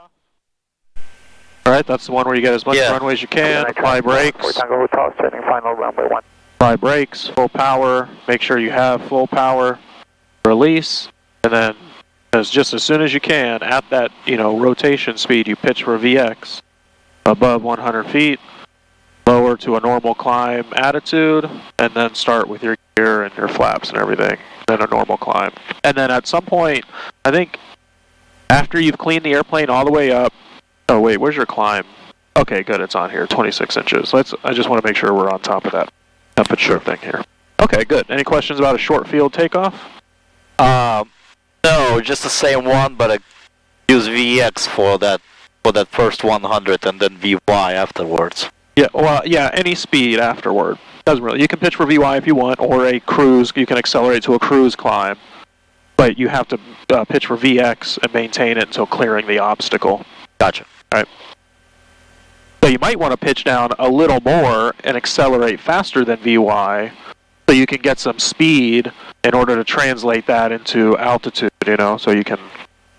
takeoff. Alright, that's the one where you get as much runway as you can, apply brakes. Final runway 1. Apply brakes, full power, make sure you have full power, release, and then just as soon as you can, at that, rotation speed, you pitch for VX above 100 feet, lower to a normal climb attitude, and then start with your gear and your flaps and everything, then a normal climb. And then at some point, I think after you've cleaned the airplane all the way up, oh wait, where's your climb? Okay, good, it's on here, 26 inches. I just want to make sure we're on top of that temperature thing here. Okay, good. Any questions about a short field takeoff? No, just the same one, but I use VX for that first 100 and then VY afterwards. Yeah, well, yeah, any speed afterward. Doesn't really. You can pitch for VY if you want, or a cruise. You can accelerate to a cruise climb, but you have to pitch for VX and maintain it until clearing the obstacle. Gotcha. All right. So you might want to pitch down a little more and accelerate faster than VY, so you can get some speed in order to translate that into altitude. So you can,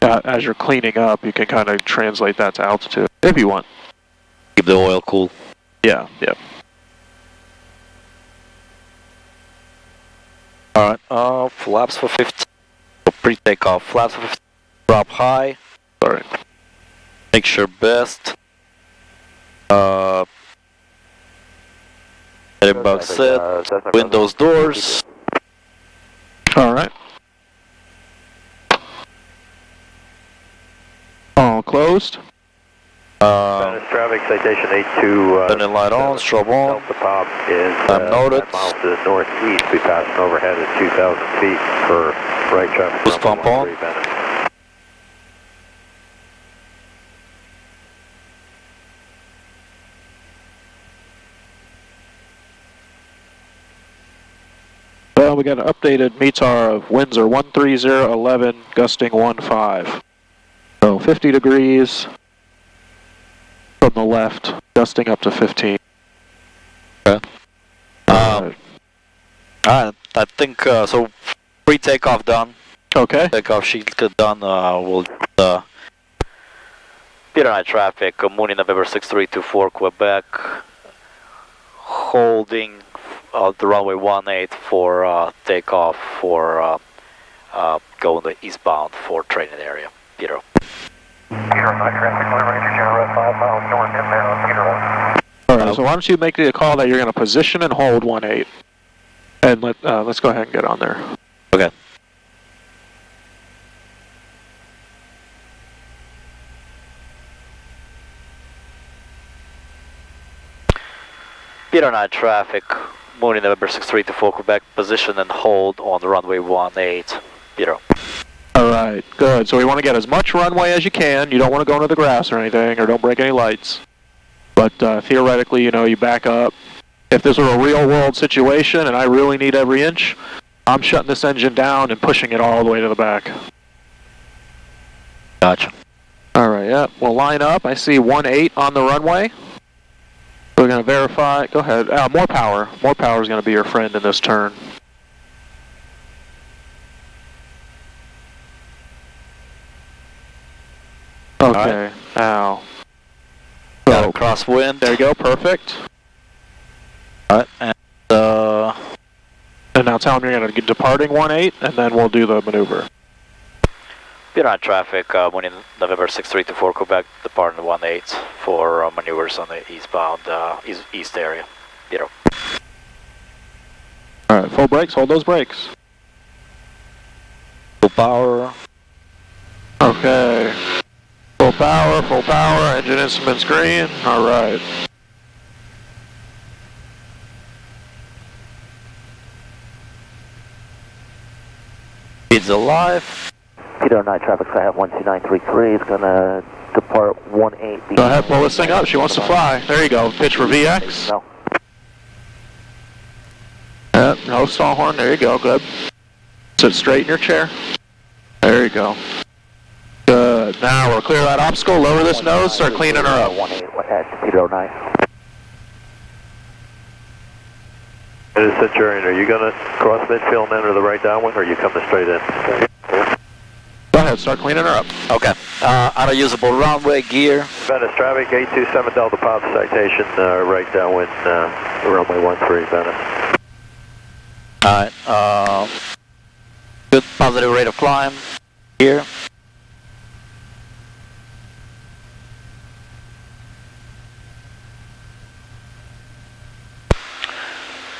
as you're cleaning up, you can kind of translate that to altitude if you want. Keep the oil cool. Yeah, yeah. Alright, flaps for 15. Pre-takeoff, flaps for 15. Drop high. Sorry. Make sure best. About set. Windows, doors. Alright. All closed. Traffic citation 82. Turning light on, strobe on. Delta Pop is I'm noted. miles to the northeast. We pass an overhead at 2,000 feet for right traffic. Boost pump on. Well, we got an updated METAR of winds are 13011, gusting 15. So 50 degrees from the left, gusting up to 15. Okay. Alright, I think, so pre-takeoff done. Okay. Takeoff sheet done, we'll Peter Night traffic, Mooney November 6324 Quebec, holding the runway 18 for takeoff for going the eastbound for training area. Peter. Peter Night traffic, Ranger General 5 miles north inbound, Peter. Alright, so why don't you make the call that you're going to position and hold 18. And let's go ahead and get on there. Okay. Peter Night traffic, Mooney November 6324 Quebec, position and hold on the runway 18. Peter. Alright, good. So we want to get as much runway as you can. You don't want to go into the grass or anything, or don't break any lights. But theoretically, you back up. If this were a real world situation and I really need every inch, I'm shutting this engine down and pushing it all the way to the back. Gotcha. Alright, yeah, we'll line up. I see 18 on the runway. We're going to verify. Go ahead. More power. More power is going to be your friend in this turn. Okay. Right. Ow. Got a crosswind. There you go. Perfect. Alright, and now tell them you're going to get departing 18, and then we'll do the maneuver. Peter on traffic, Mooney November 6324 Quebec, departing 18 for maneuvers on the eastbound east area. Peter. Alright, full brakes. Hold those brakes. Full power. Okay. Full power, engine instruments green. Alright. Speed's alive. Peter Night traffic, I have 12933. It's going to depart 18. Go ahead, pull this thing up. She wants to fly. There you go. Pitch for VX. No. No stall horn. There you go. Good. Sit straight in your chair. There you go. Good. Now we'll clear that obstacle, lower this nose, start cleaning her up. 18 at Peter Night. Centurion, are you going to cross midfield and enter the right downwind, or are you coming straight in? Go ahead, ahead, start cleaning her up. Okay. Unusable runway gear. Venice traffic, 827 Delta Pop citation, right downwind, runway 13, Venice. Alright, good positive rate of climb here.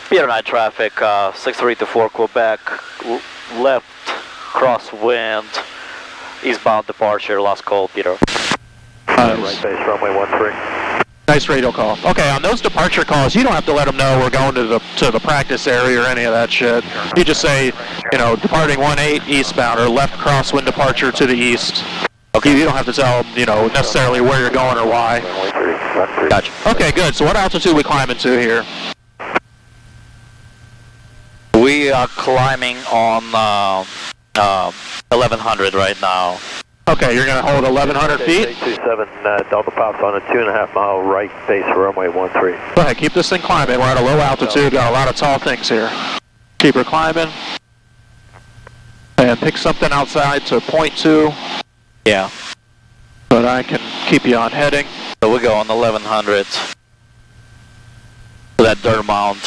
Pier 9 traffic, 6324 Quebec, left crosswind, eastbound departure, last call, Peter. Right base, runway 13. Nice radio call. Okay, on those departure calls, you don't have to let them know we're going to the practice area or any of that shit. You just say, you know, departing 18 eastbound or left crosswind departure to the east. Okay, you don't have to tell them, you know, necessarily where you're going or why. Gotcha. Okay, good. So what altitude we climbing to here? We are climbing on 1100 right now. Okay, you're going to hold 1,100 feet? 827 Delta Pop's on a 2.5 mile right base, runway 13. Go ahead, keep this thing climbing. We're at a low altitude, got a lot of tall things here. Keep her climbing. And pick something outside to point to. Yeah. But I can keep you on heading. So we go on 1100 to that dirt mound.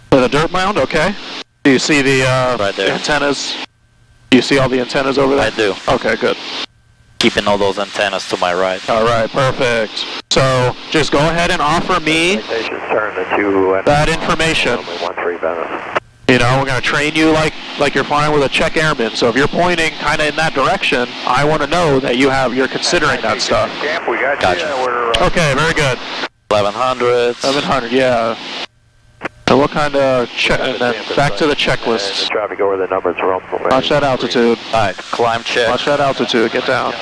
To the dirt mound, okay. Do you see the Right there. antennas? Do you see all the antennas over there? I do. Okay, good. Keeping all those antennas to my right. All right, perfect. So just go ahead and offer me that information. Runway 13, Venice. You know, we're going to train you like you're flying with a check airman. So if you're pointing kind of in that direction, I want to know that you're considering that stuff. Camp, we got Gotcha. you. We're, Okay, very good. 1100. 700, yeah. And what kind of check? And then back to the checklists. traffic over the numbers, runway. Watch that altitude. Alright, climb check. Watch that altitude. Get down.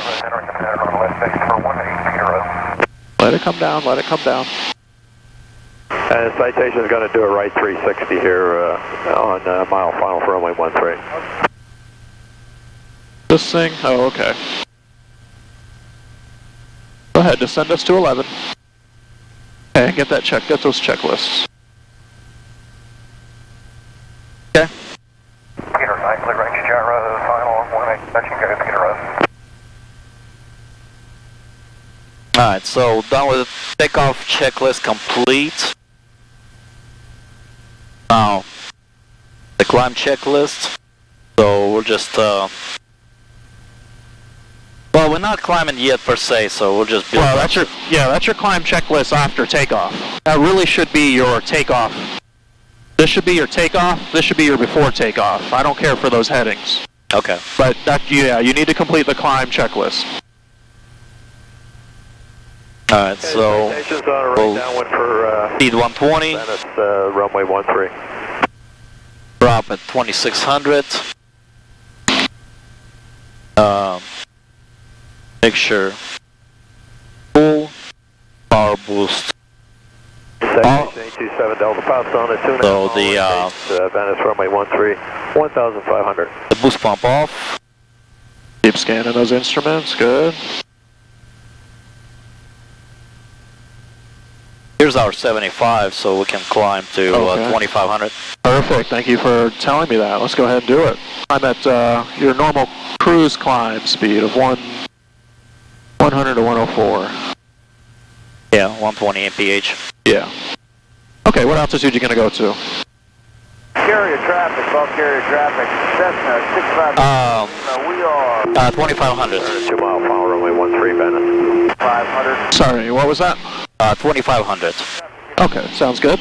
Let it come down. Let it come down. And citation is going to do a right 360 here on mile final for runway 13. This thing? Oh, okay. Go ahead. Descend us to 11. Okay, get that check. Get those checklists. Okay. Peter, nicely range gyro, final 18, touch and go, Peter. Alright, so done with takeoff checklist complete. Now, the climb checklist. So we're just, well, we're not climbing yet per se, so we'll just build. Well, that's your climb checklist after takeoff. That really should be your takeoff. This should be your takeoff. This should be your before takeoff. I don't care for those headings. Okay. But you need to complete the climb checklist. Alright, so Citation's on a right downwind for speed 120, Venice, runway 13. drop at 2600. Make sure full power boost. Citation 827 Delta Pop's on a 2.5 So mile the, right base, Venice, runway 13, 1,500. The boost pump off. Keep scanning those instruments. Good. Here's our 75, so we can climb to Okay. 2500. Perfect. Thank you for telling me that. Let's go ahead and do it. I'm at your normal cruise climb speed of 100 to 104. Yeah, 120 mph. Yeah. Okay, what altitude are you going to go to? Carrier traffic, bulk carrier traffic, Cessna 650. We are 2500. 2 mile final runway 13, Venice. 500. Sorry, what was that? 2500. Okay, sounds good.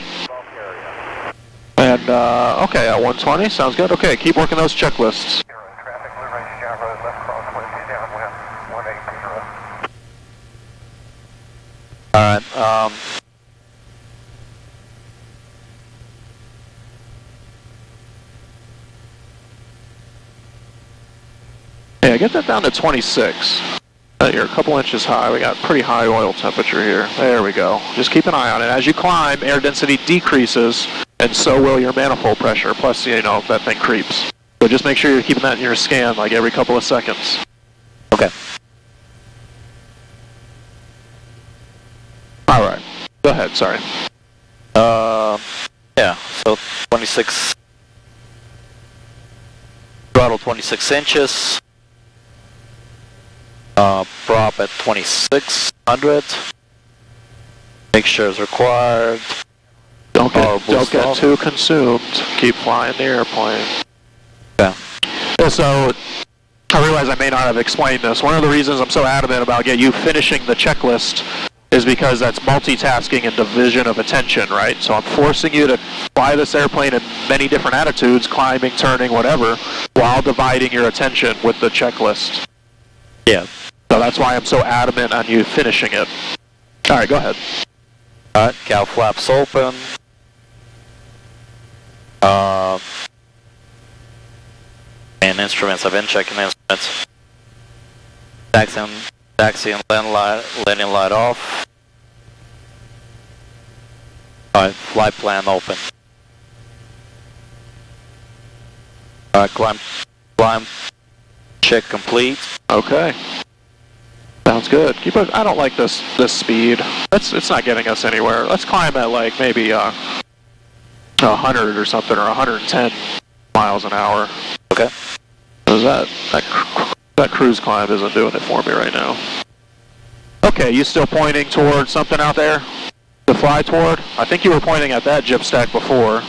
And, okay, at 120, sounds good. Okay, keep working those checklists. Traffic, blue range gyro, left crosswind, downwind, 180. Alright, Yeah, get that down to 26. You're a couple inches high. We got pretty high oil temperature here. There we go. Just keep an eye on it. As you climb, air density decreases, and so will your manifold pressure. Plus, you know, that thing creeps. So just make sure you're keeping that in your scan like every couple of seconds. okay. All right. Go ahead. Sorry. Yeah, so 26, throttle 26 inches. Prop at 2600. Mixture is required. Don't boost get off. too consumed. Keep flying the airplane. Yeah. So, I realize I may not have explained this. One of the reasons I'm so adamant about you finishing the checklist is because that's multitasking and division of attention, right? So I'm forcing you to fly this airplane in many different attitudes, climbing, turning, whatever, while dividing your attention with the checklist. Yeah. So that's why I'm so adamant on you finishing it. All right, go ahead. Alright, cow flaps open. And instruments, I've been checking instruments. Taxi and landing light off. Alright, flight plan open. Alright, climb check complete. Okay. Sounds good. Keep it. I don't like this speed. It's not getting us anywhere. Let's climb at like maybe 100 or something, or 110 miles an hour. Okay. Because that cruise climb isn't doing it for me right now. Okay, you still pointing toward something out there to fly toward? I think you were pointing at that gyp stack before.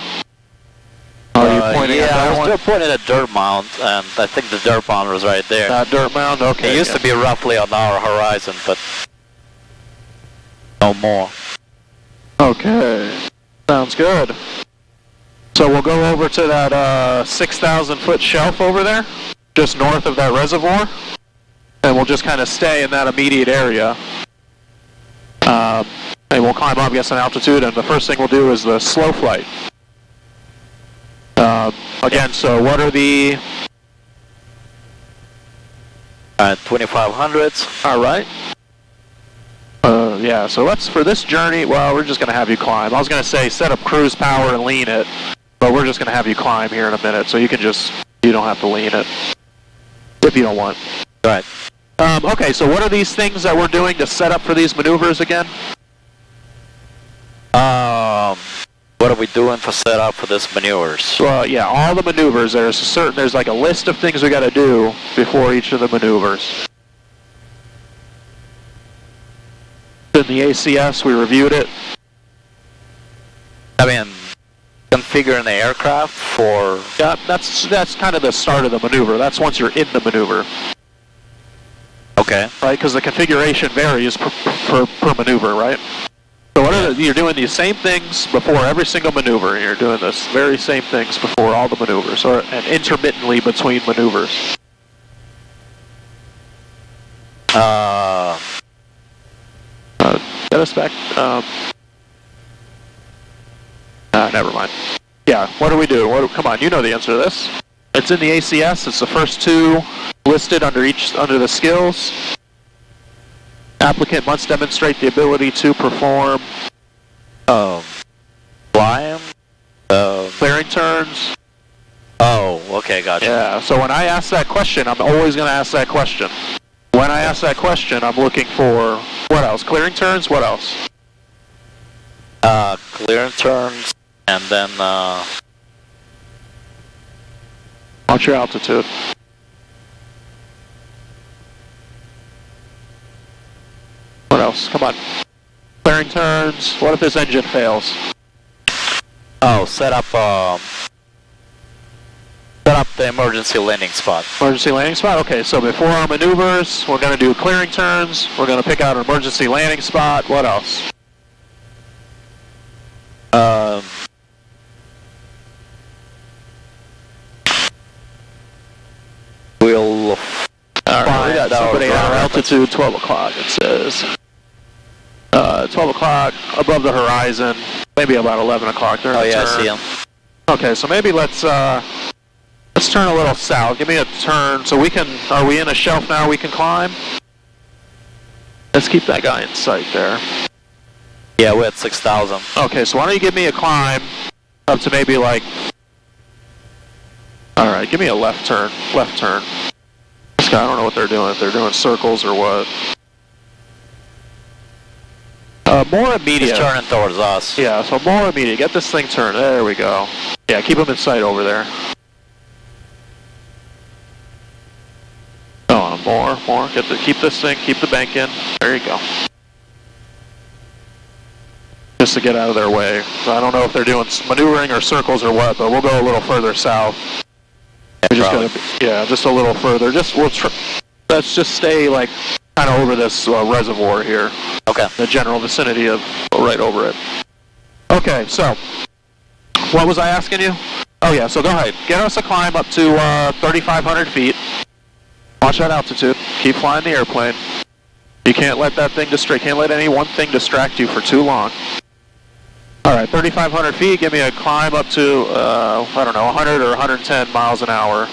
Are you pointing at that I was one? still pointing at dirt mound, and I think the dirt mound was right there. That dirt mound? Okay. It used to be roughly on our horizon, but no more. Okay. Sounds good. So we'll go over to that 6,000 foot shelf over there, just north of that reservoir, and we'll just kind of stay in that immediate area. And we'll climb up, get some altitude, and the first thing we'll do is the slow flight. Again, so what are the... 2500s. All right. Yeah, so for this journey, well, we're just going to have you climb. I was going to say set up cruise power and lean it, but we're just going to have you climb here in a minute, so you don't have to lean it, if you don't want. Right. Okay, so what are these things that we're doing to set up for these maneuvers again? What are we doing for setup for this maneuvers? Well, yeah, all the maneuvers. There's like a list of things we got to do before each of the maneuvers. In the ACS, we reviewed it. I mean, configuring the aircraft for... Yeah, that's kind of the start of the maneuver. That's once you're in the maneuver. Okay. Right, because the configuration varies per maneuver, right? So you're doing these same things before every single maneuver. You're doing this very same things before all the maneuvers, and intermittently between maneuvers. Get us back. Never mind. Yeah, what do we do? Come on, you know the answer to this. It's in the ACS. It's the first two listed under the skills. Applicant must demonstrate the ability to perform flying, clearing turns. Oh, okay, gotcha. Yeah, so when I ask that question, I'm always going to ask that question. When I ask that question, I'm looking for, what else? Clearing turns? What else? Clearing turns, and then, What's your altitude? What else? Come on. Clearing turns. What if this engine fails? set up the emergency landing spot. Emergency landing spot? Okay, so before our maneuvers, we're going to do clearing turns. We're going to pick out an emergency landing spot. What else? We'll Alright, we got somebody at altitude 12 o'clock, it says. 12 o'clock, above the horizon, maybe about 11 o'clock. Oh yeah, I see him. Okay, so maybe let's turn a little south. Give me a turn so we can, are we in a shelf now we can climb? Let's keep that guy in sight there. Yeah, we're at 6,000. Okay, so why don't you give me a climb up to maybe like, alright, give me a left turn. This guy, I don't know what they're doing, if they're doing circles or what. More immediate. He's turning towards us. Yeah, so more immediate. Get this thing turned. There we go. Yeah, keep him in sight over there. Oh, more. Keep this thing, keep the bank in. There you go. Just to get out of their way. So I don't know if they're doing maneuvering or circles or what, but we'll go a little further south. We just gotta, yeah, just a little further. Let's just stay like kind of over this reservoir here. Okay. The general vicinity of right over it. Okay, so what was I asking you? Oh yeah, so go ahead. Get us a climb up to 3,500 feet. Watch that altitude. Keep flying the airplane. You can't let that thing can't let any one thing distract you for too long. All right, 3,500 feet. Give me a climb up to I don't know, 100 or 110 miles an hour.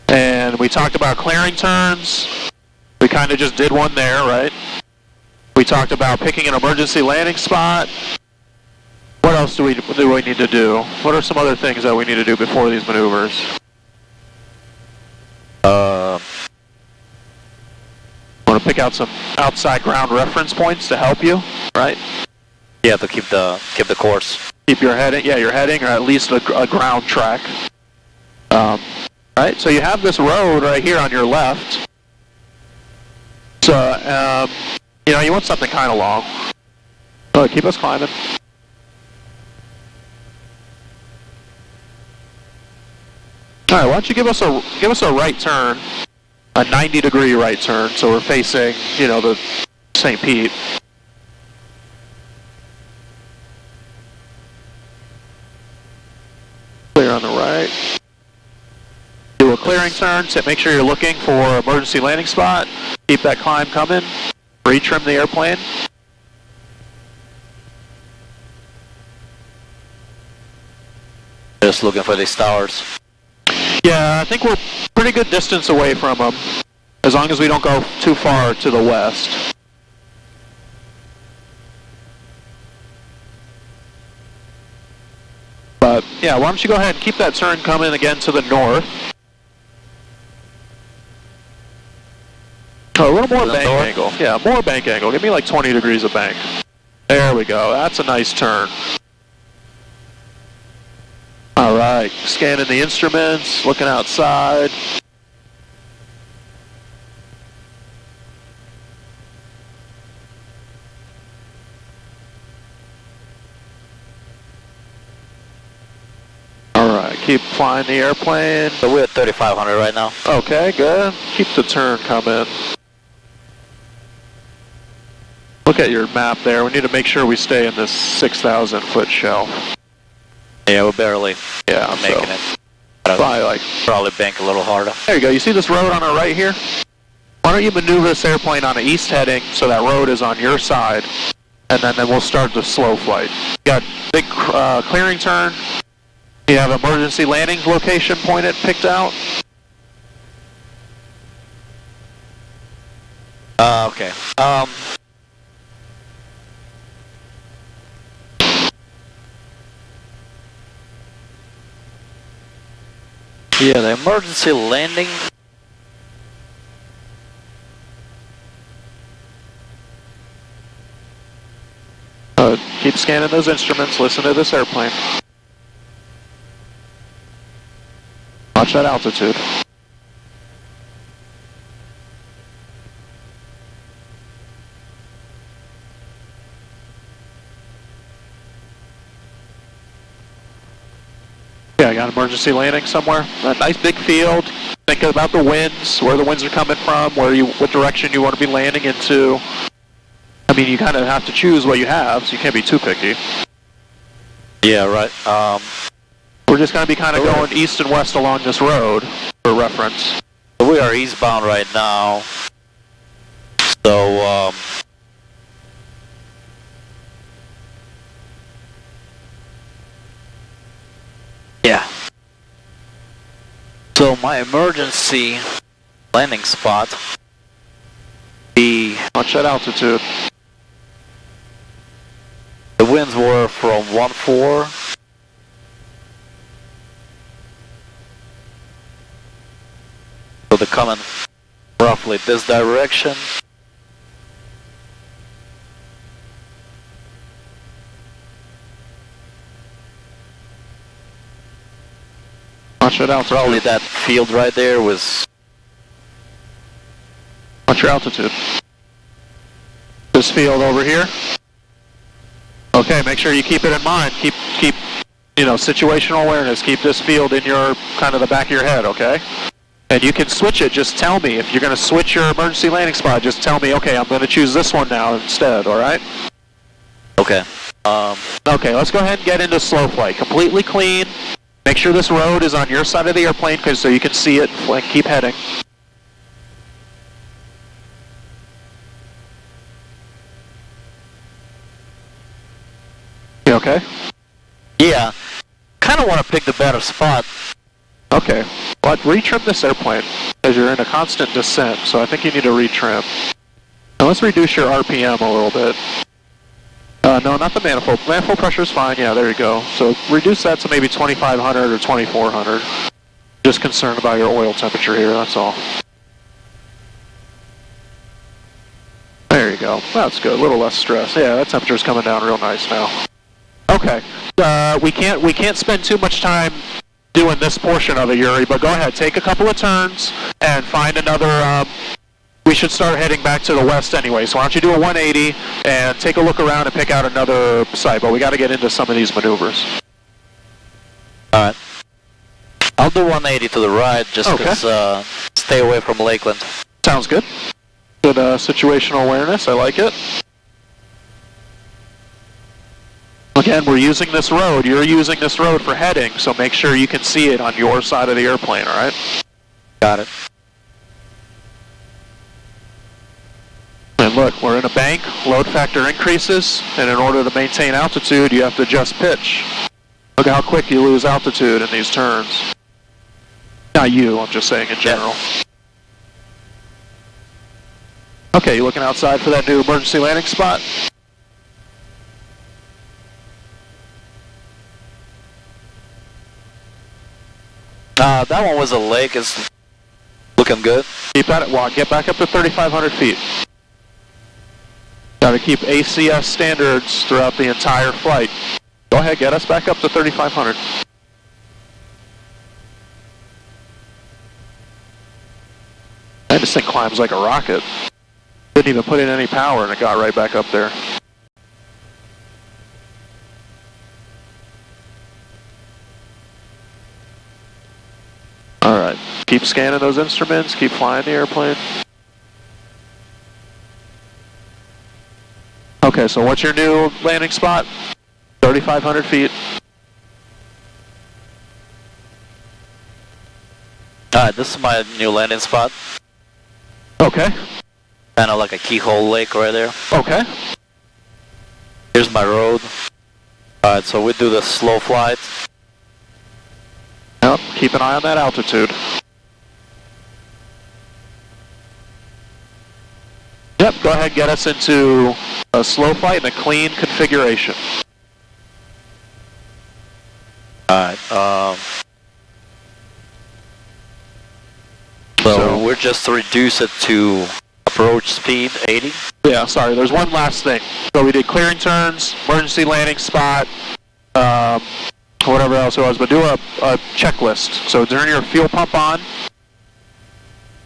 And we talked about clearing turns. We kind of just did one there, right? We talked about picking an emergency landing spot. What else do we need to do? What are some other things that we need to do before these maneuvers? Want to pick out some outside ground reference points to help you, right? Yeah, to keep the course. Keep your heading, yeah, your heading, or at least a ground track. Right, so you have this road right here on your left. So, you know, you want something kind of long. So keep us climbing. All right, why don't you give us a right turn, a 90-degree right turn, so we're facing, you know, the St. Pete. Clear on the right. Do a clearing turn, so make sure you're looking for emergency landing spot. Keep that climb coming. Retrim the airplane. Just looking for these towers. Yeah, I think we're pretty good distance away from them, as long as we don't go too far to the west. But yeah, why don't you go ahead and keep that turn coming again to the north. Oh, a little more bank angle. Yeah, more bank angle. Give me like 20 degrees of bank. There we go. That's a nice turn. All right, scanning the instruments, looking outside. All right, keep flying the airplane. So we're at 3,500 right now. Okay, good. Keep the turn coming. Look at your map there. We need to make sure we stay in this 6,000 foot shelf. Yeah, we're barely making it. Probably bank a little harder. There you go. You see this road on our right here? Why don't you maneuver this airplane on an east heading so that road is on your side, and then we'll start the slow flight. You got big clearing turn. You have emergency landing location picked out. Okay. Yeah, the emergency landing. Keep scanning those instruments. Listen to this airplane. Watch that altitude. Yeah, I got emergency landing somewhere. A nice big field. Think about the winds, where the winds are coming from, what direction you want to be landing into. I mean, you kind of have to choose what you have, so you can't be too picky. Yeah, right. We're just going to be kind of going east and west along this road for reference. We are eastbound right now. So, yeah. So my emergency landing spot be... Watch that altitude. The winds were from 1-4. So they're coming roughly this direction. Watch it altitude. Probably that field right there was... What's your altitude? This field over here? Okay, make sure you keep it in mind. Keep, situational awareness. Keep this field in your, kind of the back of your head, okay? And you can switch it, just tell me. If you're going to switch your emergency landing spot, just tell me, okay, I'm going to choose this one now instead, alright? Okay. Okay, let's go ahead and get into slow flight. Completely clean. Make sure this road is on your side of the airplane so you can see it and keep heading. You okay? Yeah. Kind of want to pick the better spot. Okay. But retrim this airplane because you're in a constant descent, so I think you need to retrim. Now let's reduce your RPM a little bit. No, not the manifold. Manifold pressure is fine. Yeah, there you go. So reduce that to maybe 2,500 or 2,400. Just concerned about your oil temperature here, that's all. There you go. That's good. A little less stress. Yeah, that temperature's coming down real nice now. Okay. We can't spend too much time doing this portion of it, Yuri, but go ahead. Take a couple of turns and find another... we should start heading back to the west anyway, so why don't you do a 180 and take a look around and pick out another site, but we got to get into some of these maneuvers. Alright. I'll do 180 to the right just because stay away from Lakeland. Sounds good. Good situational awareness, I like it. Again, we're using this road, you're using this road for heading, so make sure you can see it on your side of the airplane, alright? Got it. And look, we're in a bank, load factor increases, and in order to maintain altitude, you have to adjust pitch. Look at how quick you lose altitude in these turns. Not you, I'm just saying in general. Yeah. Okay, you looking outside for that new emergency landing spot? That one was a lake, it's looking good. Keep at it, Juan. Get back up to 3,500 feet. Got to keep ACS standards throughout the entire flight. Go ahead, get us back up to 3,500. Man, this thing climbs like a rocket. Didn't even put in any power and it got right back up there. Alright, keep scanning those instruments, keep flying the airplane. Okay, so what's your new landing spot? 3,500 feet. Alright, this is my new landing spot. Okay. Kind of like a keyhole lake right there. Okay. Here's my road. Alright, so we do the slow flight. Yep, keep an eye on that altitude. Yep, go ahead and get us into a slow flight and a clean configuration. Alright, so we're just to reduce it to approach speed 80? Yeah, sorry, there's one last thing. So we did clearing turns, emergency landing spot, whatever else it was, but do a checklist. So turn your fuel pump on,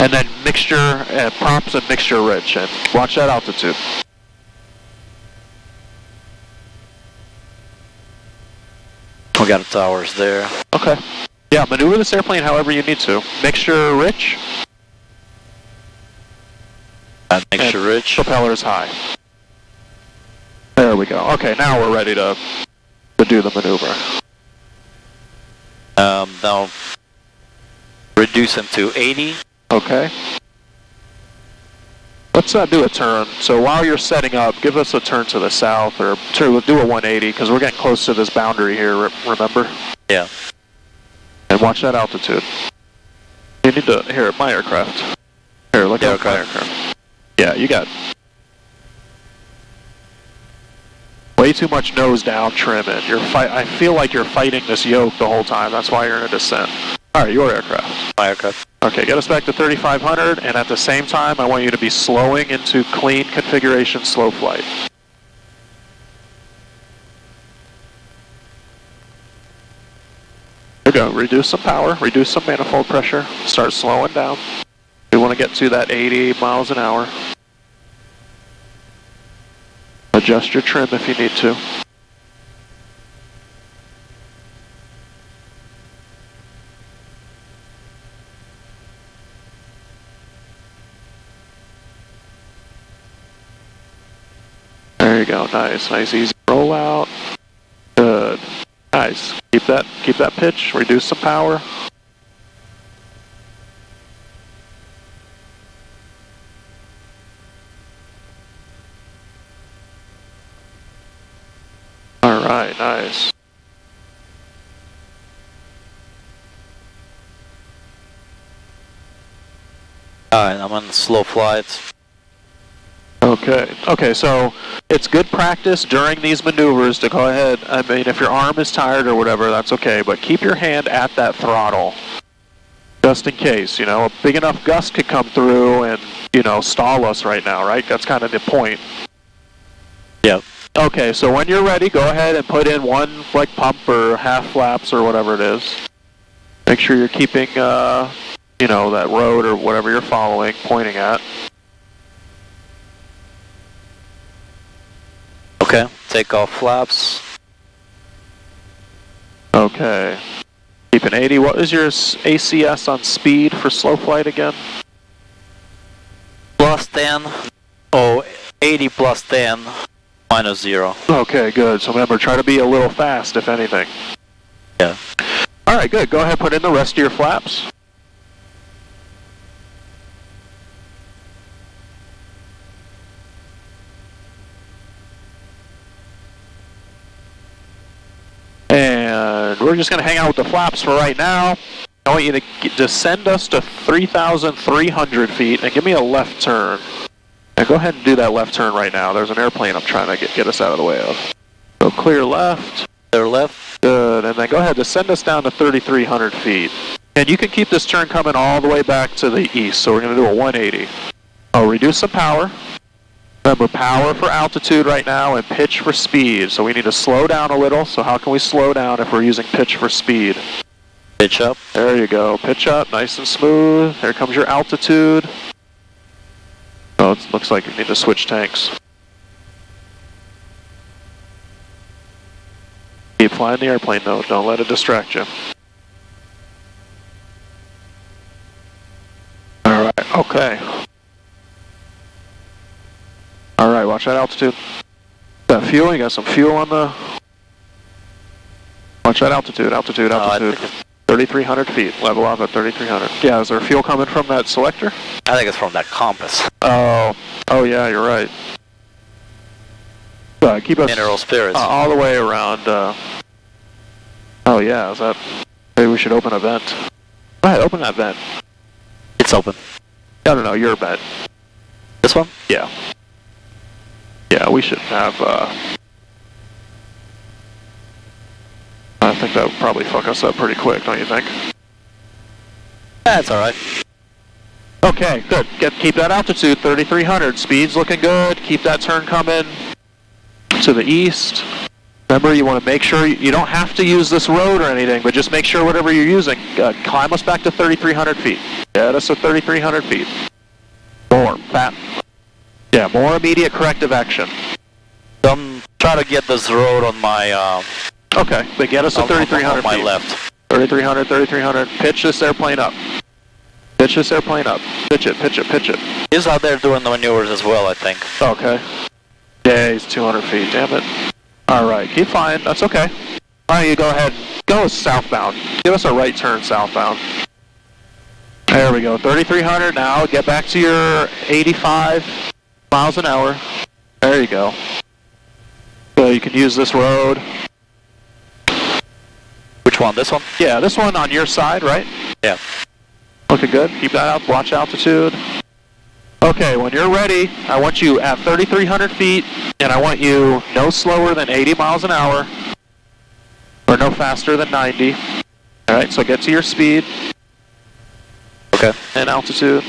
and then mixture, prompts and mixture rich, and watch that altitude. We got the towers there. Okay. Yeah, maneuver this airplane however you need to. Mixture rich. And mixture rich. Propellers high. There we go. Okay, now we're ready to do the maneuver. Now reduce them to 80. Okay. Let's do a turn. So while you're setting up, give us a turn to the south, or do a 180, because we're getting close to this boundary here, remember? Yeah. And watch that altitude. You need to, here, my aircraft. Here, look at my aircraft. Yeah, you got way too much nose down trim in. I feel like you're fighting this yoke the whole time. That's why you're in a descent. Alright, your aircraft. My aircraft. Okay, get us back to 3,500, and at the same time, I want you to be slowing into clean configuration slow flight. we go. Reduce some power, reduce some manifold pressure, start slowing down. We want to get to that 80 miles an hour. Adjust your trim if you need to. There you go, nice, easy rollout. Good, nice. Keep that pitch, reduce some power. All right, nice. Alright, I'm on slow flight. Okay, so it's good practice during these maneuvers to go ahead. I mean, if your arm is tired or whatever, that's okay, but keep your hand at that throttle. Just in case, you know, a big enough gust could come through and, you know, stall us right now, right? That's kind of the point. Yep. Okay, so when you're ready, go ahead and put in one, like, pump or half flaps or whatever it is. Make sure you're keeping, you know, that road or whatever you're following, pointing at. Okay, take off flaps. Okay. Keep an 80. What is your ACS on speed for slow flight again? Plus 10. Oh, 80 plus 10. Minus 0. Okay, good. So remember, try to be a little fast, if anything. Yeah. Alright, good. Go ahead, put in the rest of your flaps. And we're just going to hang out with the flaps for right now. I want you to descend us to 3,300 feet and give me a left turn. Now go ahead and do that left turn right now. There's an airplane I'm trying to get us out of the way of. So clear left. Clear left. Good. And then go ahead, descend us down to 3,300 feet. And you can keep this turn coming all the way back to the east. So we're going to do a 180. Oh, reduce some power. Remember, power for altitude right now and pitch for speed. So we need to slow down a little. So how can we slow down if we're using pitch for speed? Pitch up. There you go. Pitch up, nice and smooth. Here comes your altitude. Oh, it looks like you need to switch tanks. Keep flying the airplane though. Don't let it distract you. Alright, okay. Alright, watch that altitude. That fuel, you got some fuel on the... Watch that altitude, altitude. 3,300 feet, level off at 3,300. Yeah, is there fuel coming from that selector? I think it's from that compass. Oh yeah, you're right. Keep us Mineral spirits. all the way around. Oh yeah, is that... Maybe we should open a vent. Go ahead, open that vent. It's open. No, your vent. This one? Yeah. Yeah, we should have... I think that would probably fuck us up pretty quick, don't you think? That's alright. Okay, good. Keep that altitude, 3,300. Speed's looking good. Keep that turn coming to the east. Remember, you want to make sure you don't have to use this road or anything, but just make sure whatever you're using, climb us back to 3,300 feet. Get us to 3,300 feet. More. Yeah, more immediate corrective action. I'm trying to get this road on my... Okay, but get us to 3,300 feet. feet. My left. 3,300, 3,300. Pitch this airplane up. Pitch this airplane up. Pitch it, pitch it, pitch it. He's out there doing the maneuvers as well, I think. Okay. Yeah, he's 200 feet, damn it. Alright, keep flying, that's okay. Alright, you go ahead. Go southbound. Give us a right turn southbound. There we go, 3,300 now. Get back to your 85 miles an hour. There you go. So you can use this road. Which one? This one? Yeah, this one on your side, right? Yeah. Looking good. Keep that up. Watch altitude. Okay, when you're ready, I want you at 3,300 feet, and I want you no slower than 80 miles an hour, or no faster than 90. All right, so get to your speed. Okay. And altitude.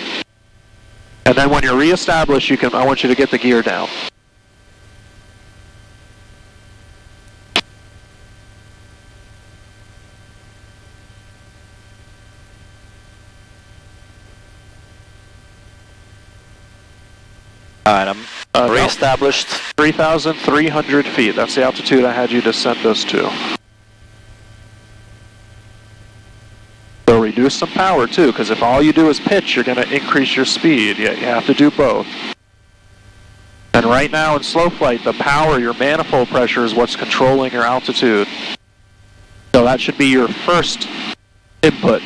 And then when you're reestablished, I want you to get the gear down. Alright, I'm re-established. 3,300 feet. That's the altitude I had you descend us to. So reduce some power too, because if all you do is pitch, you're going to increase your speed. You have to do both. And right now in slow flight, the power, your manifold pressure is what's controlling your altitude. So that should be your first input.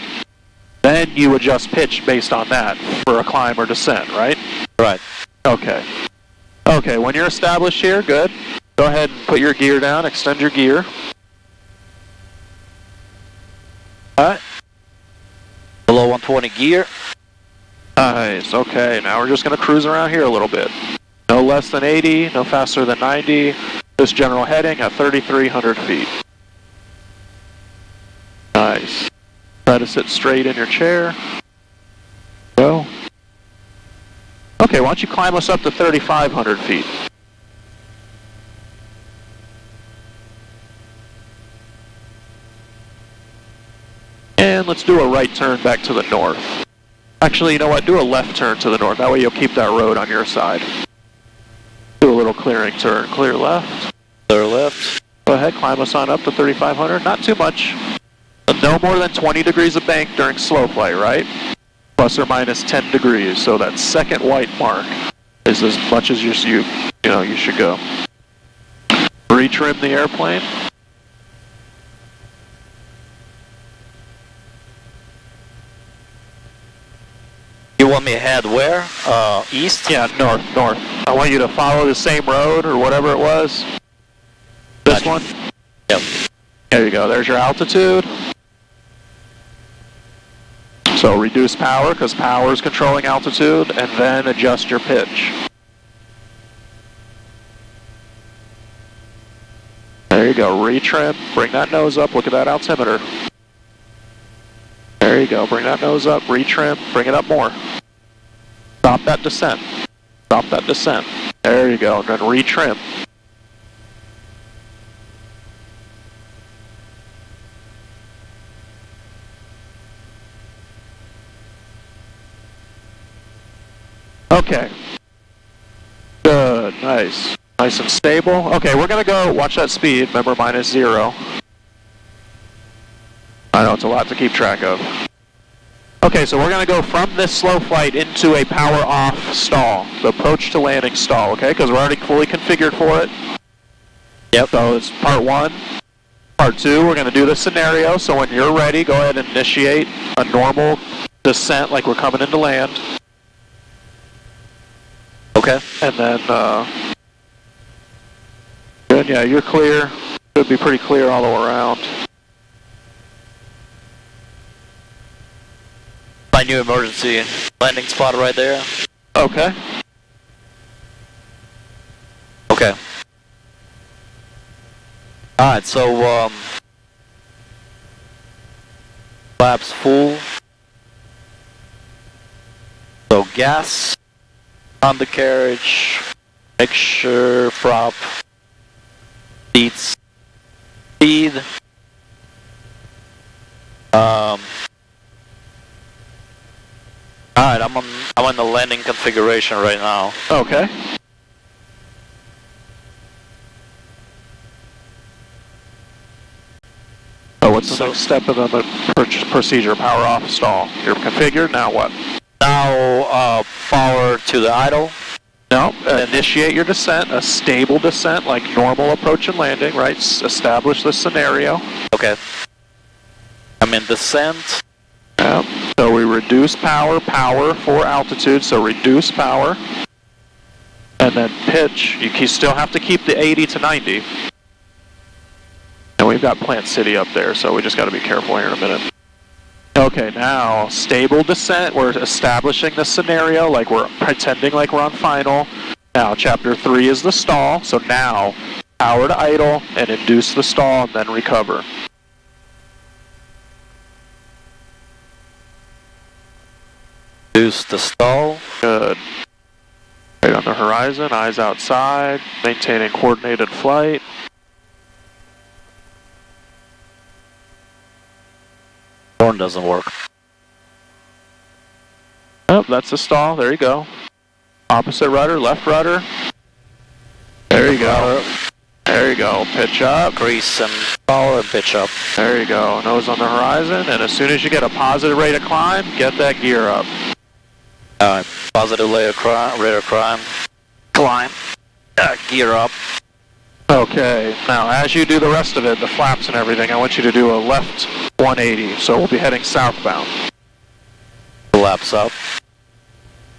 Then you adjust pitch based on that for a climb or descent, right? Right. Okay. Okay, when you're established here, good. Go ahead and put your gear down, extend your gear. Alright. Below 120 gear. Nice, okay, now we're just going to cruise around here a little bit. No less than 80, no faster than 90. This general heading at 3,300 feet. Nice. Try to sit straight in your chair. Go. Okay, why don't you climb us up to 3,500 feet? And let's do a right turn back to the north. Actually, you know what? Do a left turn to the north. That way you'll keep that road on your side. Do a little clearing turn. Clear left. Clear left. Go ahead, climb us on up to 3,500. Not too much. No more than 20 degrees of bank during slow flight, right? Plus or minus 10 degrees. So that second white mark is as much as you should go. Retrim the airplane. You want me to head where? East? Yeah, north. I want you to follow the same road or whatever it was. This Gotcha. one? Yep. There you go. There's your altitude. So reduce power because power is controlling altitude, and then adjust your pitch. There you go. Retrim. Bring that nose up. Look at that altimeter. There you go. Bring that nose up. Retrim. Bring it up more. Stop that descent. Stop that descent. There you go. And then retrim. Okay. Good. Nice. Nice and stable. Okay, we're going to go. Watch that speed. Remember, -0. I know it's a lot to keep track of. Okay, so we're going to go from this slow flight into a power off stall. The approach to landing stall, okay? Because we're already fully configured for it. Yep. So it's part 1. Part 2, we're going to do the scenario. So when you're ready, go ahead and initiate a normal descent like we're coming into land. Okay. And then, good, yeah, you're clear. Should be pretty clear all the way around. My new emergency landing spot right there. Okay. Okay. Alright, so, flaps full. So gas, undercarriage, mixture, prop, seats, speed. Alright, I'm on the landing configuration right now. Okay. So what's the next step of the procedure? Power off, stall. You're configured, now what? Now, power to the idle. No, initiate your descent, a stable descent like normal approach and landing, right? Establish the scenario. Okay. I'm in descent. Yep. So we reduce power for altitude, so reduce power. And then pitch, you still have to keep the 80 to 90. And we've got Plant City up there, so we just got to be careful here in a minute. Okay, now, stable descent, we're establishing the scenario like we're pretending like we're on final. Now, chapter 3 is the stall, so now, power to idle and induce the stall and then recover. Induce the stall. Good. Right on the horizon, eyes outside, maintaining coordinated flight. Horn doesn't work. Oh, that's the stall. There you go. Opposite rudder, left rudder. There you go. There you go. Pitch up. Grease and power and pitch up. There you go. Nose on the horizon, and as soon as you get a positive rate of climb, get that gear up. Alright, positive rate of climb. Climb. Gear up. Okay, now as you do the rest of it, the flaps and everything, I want you to do a left 180, so we'll be heading southbound. Flaps up.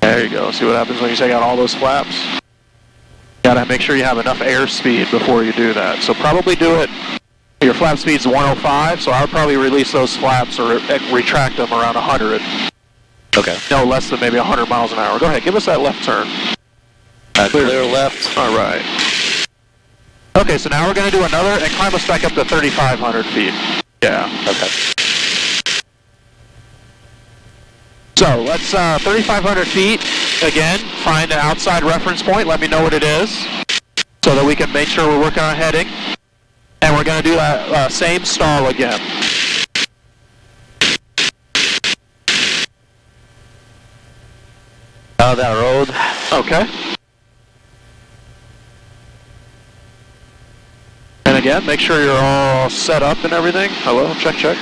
There you go. See what happens when you take out all those flaps? Gotta make sure you have enough airspeed before you do that. So probably do it, your flap speed's 105, so I'll probably release those flaps or retract them around 100. Okay. No less than maybe 100 miles an hour. Go ahead, give us that left turn. Clear left. All right. Okay, so now we're going to do another and climb us back up to 3,500 feet. Yeah. Okay. So let's 3,500 feet again. Find an outside reference point. Let me know what it is, so that we can make sure we're working on heading. And we're going to do that same stall again. Out that road. Okay. And again, make sure you're all set up and everything. Hello, check, check.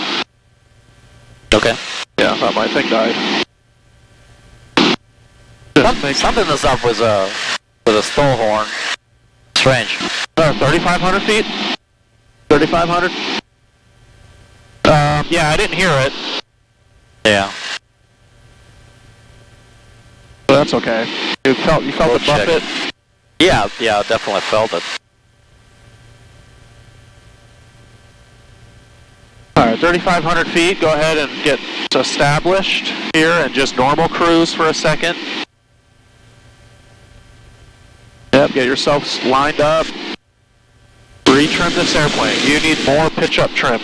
Okay. Yeah, I thought my thing died. Something is up with a stall horn. Strange. 3,500 feet? 3,500? Yeah, I didn't hear it. Yeah. But that's okay. You felt We'll the buffet? Yeah, I definitely felt it. Alright, 3,500 feet. Go ahead and get established here and just normal cruise for a second. Yep, get yourself lined up. Retrim this airplane. You need more pitch up trim.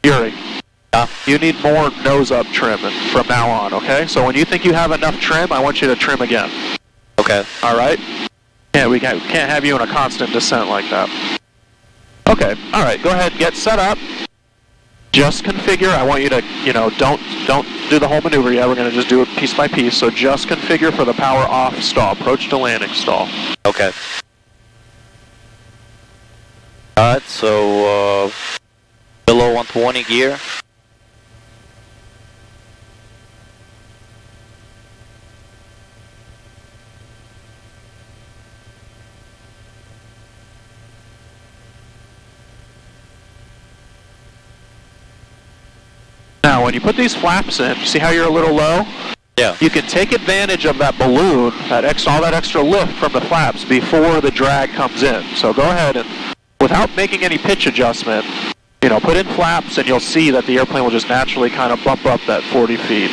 Yuri. You need more nose up trim from now on, okay? So when you think you have enough trim, I want you to trim again. Okay. Alright? Yeah, we can't have you in a constant descent like that. Okay, alright, go ahead, get set up. Just configure. I want you to, don't do the whole maneuver yet. We're going to just do it piece by piece. So just configure for the power off stall, approach to landing stall. Okay. Alright, so below 120 gear. Now, when you put these flaps in, see how you're a little low? Yeah. You can take advantage of that balloon, all that extra lift from the flaps before the drag comes in. So go ahead and, without making any pitch adjustment, put in flaps and you'll see that the airplane will just naturally kind of bump up that 40 feet.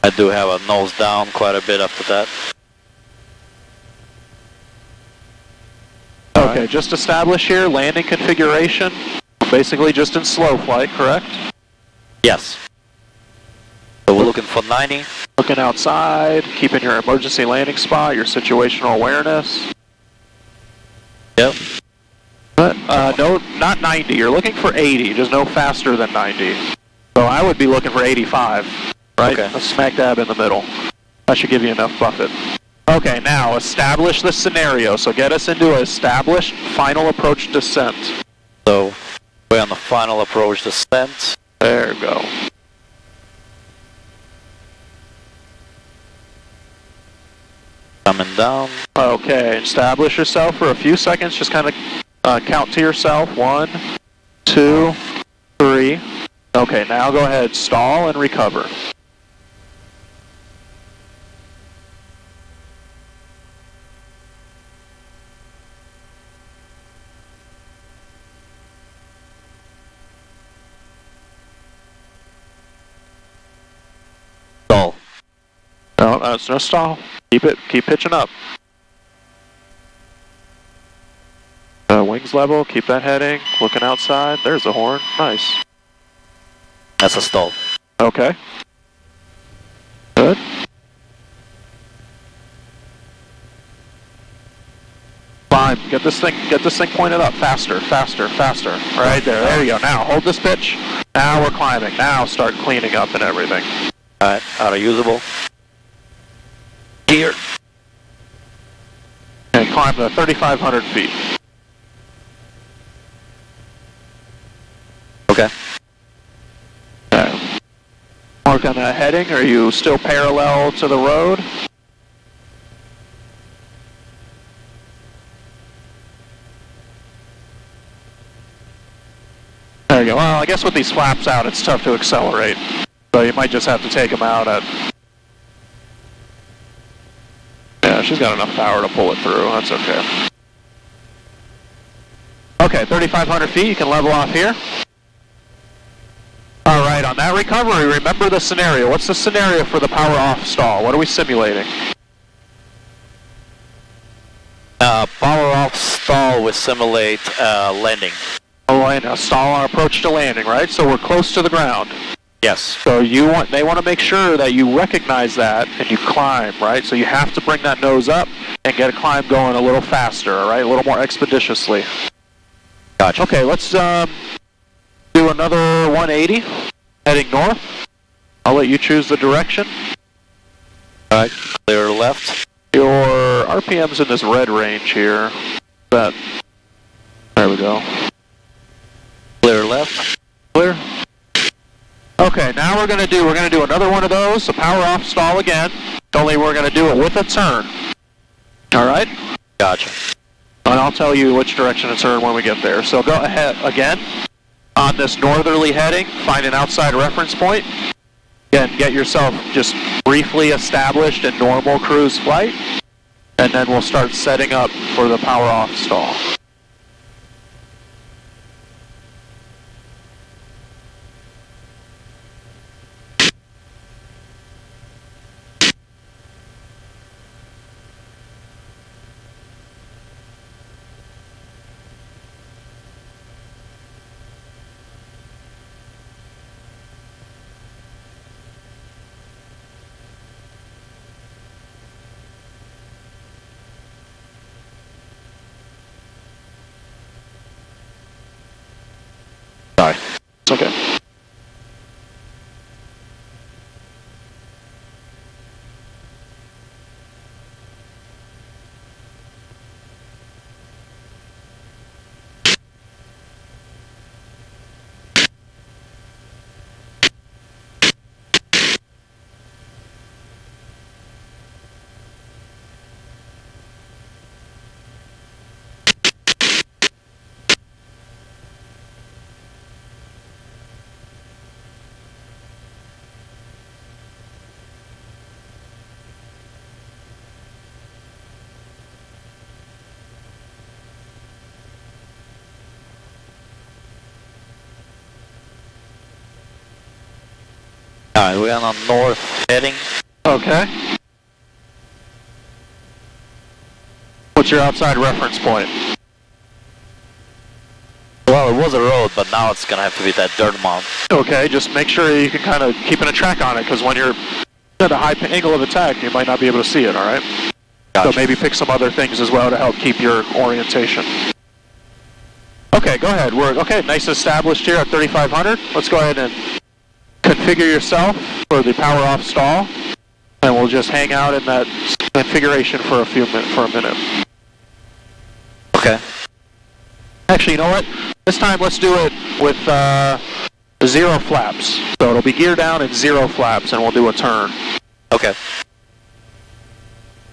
I do have a nose down quite a bit after that. Okay, just establish here, landing configuration, basically just in slow flight, correct? Yes. So we're looking for 90. Looking outside, keeping your emergency landing spot, your situational awareness. Yep. No, not 90, you're looking for 80, just no faster than 90. So I would be looking for 85, right? Okay. Smack dab in the middle. That should give you enough buffet. Okay, now establish the scenario. So get us into an established final approach descent. So we're on the final approach descent. There we go. Coming down. Okay, establish yourself for a few seconds. Just kind of count to yourself. 1, 2, 3. Okay, now go ahead, stall and recover. Stall. No, it's no stall. Keep pitching up. Wings level, keep that heading. Looking outside. There's the horn. Nice. That's a stall. Okay. Good. Climb. Get this thing pointed up. Faster, faster, faster. Right there. There you go. Now hold this pitch. Now we're climbing. Now start cleaning up and everything. Alright, auto usable. Here. And climb to 3,500 feet. Okay. Okay. Mark on that heading. Are you still parallel to the road? There you go. Well, I guess with these flaps out, it's tough to accelerate. So you might just have to take them out at... Yeah, she's got enough power to pull it through. That's okay. Okay, 3,500 feet. You can level off here. All right, on that recovery, remember the scenario. What's the scenario for the power off stall? What are we simulating? Power off stall will simulate landing. Oh, and a stall on approach to landing, right? So we're close to the ground. Yes. So they want to make sure that you recognize that and you climb, right? So you have to bring that nose up and get a climb going a little faster, all right? A little more expeditiously. Gotcha. Okay, let's do another 180, heading north. I'll let you choose the direction. Alright, clear left. Your RPM's in this red range here. There we go. Clear left. Clear. Okay, now we're gonna do another one of those, so power off stall again. Only we're gonna do it with a turn. Alright? Gotcha. And I'll tell you which direction to turn when we get there. So go ahead again. On this northerly heading, find an outside reference point. Again, get yourself just briefly established in normal cruise flight. And then we'll start setting up for the power off stall. Sorry. It's okay. Alright, we're on north heading. Okay. What's your outside reference point? Well, it was a road, but now it's gonna have to be that dirt mound. Okay, just make sure you can kind of keep a track on it, because when you're at a high angle of attack, you might not be able to see it, alright? Gotcha. So maybe pick some other things as well to help keep your orientation. Okay, go ahead. We're nice established here at 3,500. Let's go ahead and configure yourself for the power off stall, and we'll just hang out in that configuration for a minute. Okay. Actually, you know what? This time let's do it with 0 flaps. So it'll be gear down and 0 flaps, and we'll do a turn. Okay.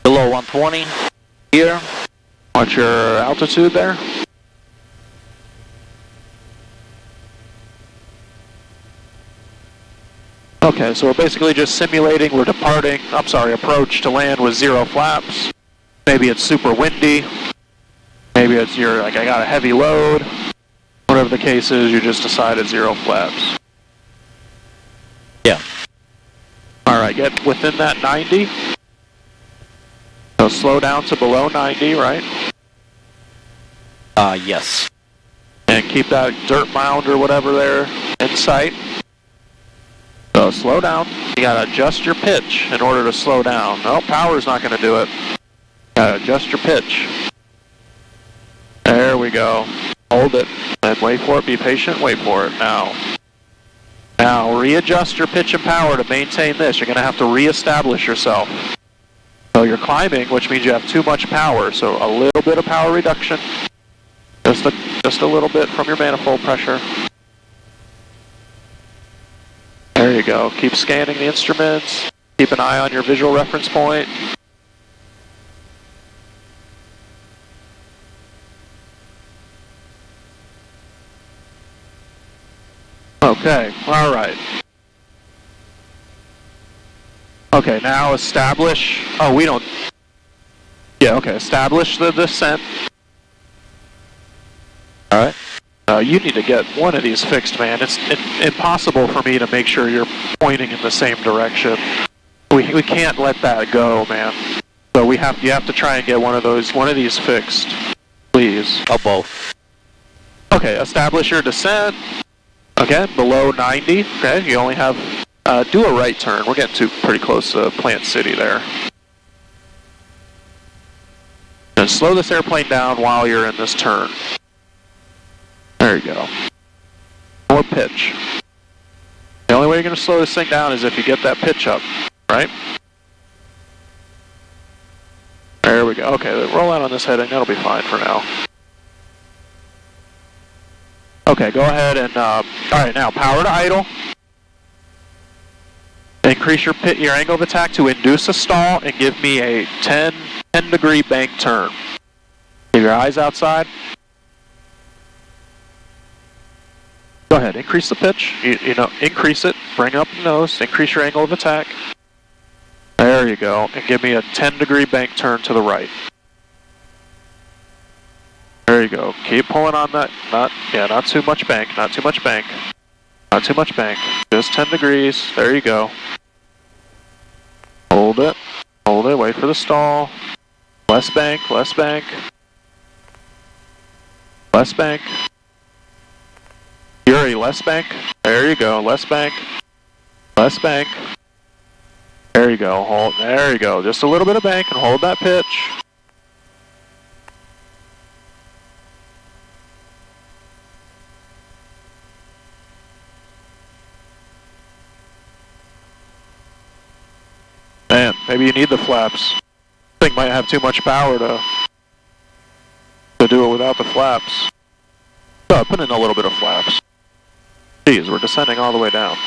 Below 120 here. What's your altitude there? Okay, so we're basically just simulating, we're approach to land with 0 flaps. Maybe it's super windy. Maybe it's I got a heavy load. Whatever the case is, you just decided 0 flaps. Yeah. Alright, get within that 90. So slow down to below 90, right? Yes. And keep that dirt mound or whatever there in sight. So slow down. You gotta adjust your pitch in order to slow down. No, power's not gonna do it. You gotta adjust your pitch. we go. Hold it, and wait for it, be patient, wait for it. Now readjust your pitch and power to maintain this. You're gonna have to reestablish yourself. So you're climbing, which means you have too much power, so a little bit of power reduction. Just a little bit from your manifold pressure. There you go. Keep scanning the instruments. Keep an eye on your visual reference point. Okay, all right. Okay, now establish, we don't, yeah, okay, establish the descent. All right. You need to get one of these fixed, man. It's impossible for me to make sure you're pointing in the same direction. We can't let that go, man. So you have to try and get one of these fixed, please. Oh, both. Okay, establish your descent. Okay, below 90. Okay, you only have, do a right turn. We're getting pretty close to Plant City there. And slow this airplane down while you're in this turn. There you go. More pitch. The only way you're going to slow this thing down is if you get that pitch up, right? There we go. Okay, roll out on this heading. That'll be fine for now. Okay, go ahead and, alright, now power to idle. Increase your angle of attack to induce a stall and give me a 10 degree bank turn. Keep your eyes outside. Go ahead, increase the pitch, increase it, bring up the nose, increase your angle of attack. There you go, and give me a 10 degree bank turn to the right. There you go, keep pulling on that, not too much bank, not too much bank. Not too much bank, just 10 degrees, there you go. Hold it, wait for the stall. Less bank, less bank. Less bank. Fury, less bank. There you go, less bank. Less bank. There you go, there you go. Just a little bit of bank and hold that pitch. Man, maybe you need the flaps. Thing might have too much power to do it without the flaps. Oh, put in a little bit of flaps. Geez, we're descending all the way down.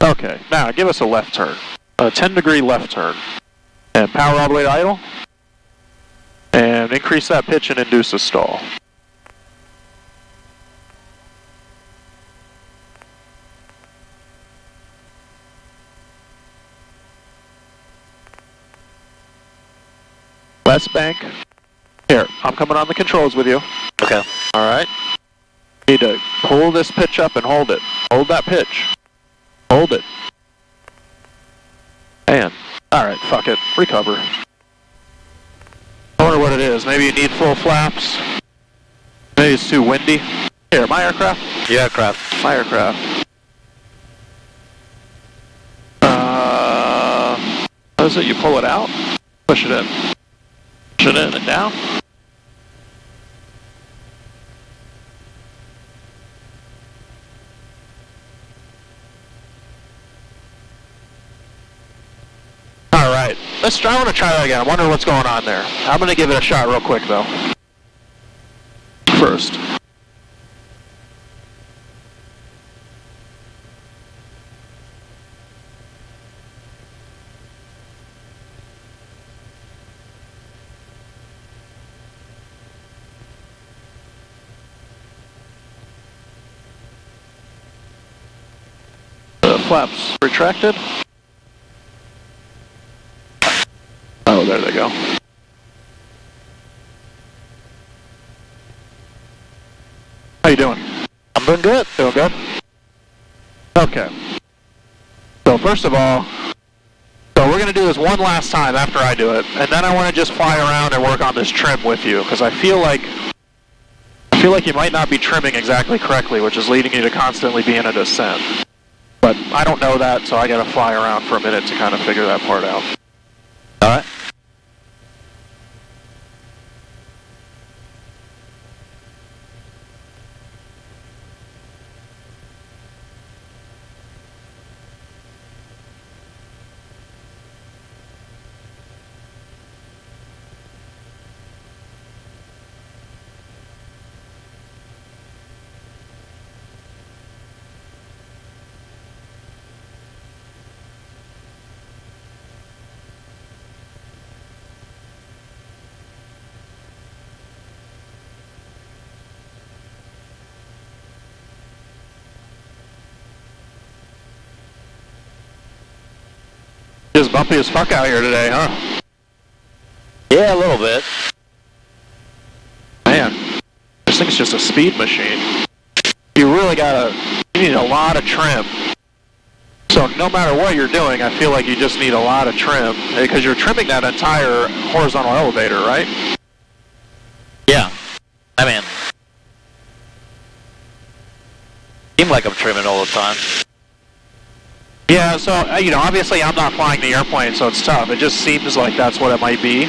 Okay, now give us a left turn. A 10 degree left turn. And power all the way to idle. And increase that pitch and induce a stall. Less bank. Here, I'm coming on the controls with you. Okay. Alright. You need to pull this pitch up and hold it. Hold that pitch. Hold it. And, alright, fuck it. Recover. I wonder what it is. Maybe you need full flaps. Maybe it's too windy. Here, my aircraft? Your aircraft. My aircraft. How is it? You pull it out? Push it in. Push it in and down. Alright, I want to try that again. I wonder what's going on there. I'm going to give it a shot real quick though. First. The flaps retracted. Oh, there they go. How you doing? I'm doing good. Doing good? Okay. So first of all, we're going to do this one last time after I do it, and then I want to just fly around and work on this trim with you, because I feel like you might not be trimming exactly correctly, which is leading you to constantly be in a descent. But I don't know that, so I got to fly around for a minute to kind of figure that part out. All right. Just bumpy as fuck out here today, huh? Yeah, a little bit. Man, this thing's just a speed machine. You really you need a lot of trim. So no matter what you're doing, I feel like you just need a lot of trim, because you're trimming that entire horizontal elevator, right? Yeah. I mean, seem like I'm trimming all the time. Yeah, so, obviously I'm not flying the airplane, so it's tough. It just seems like that's what it might be.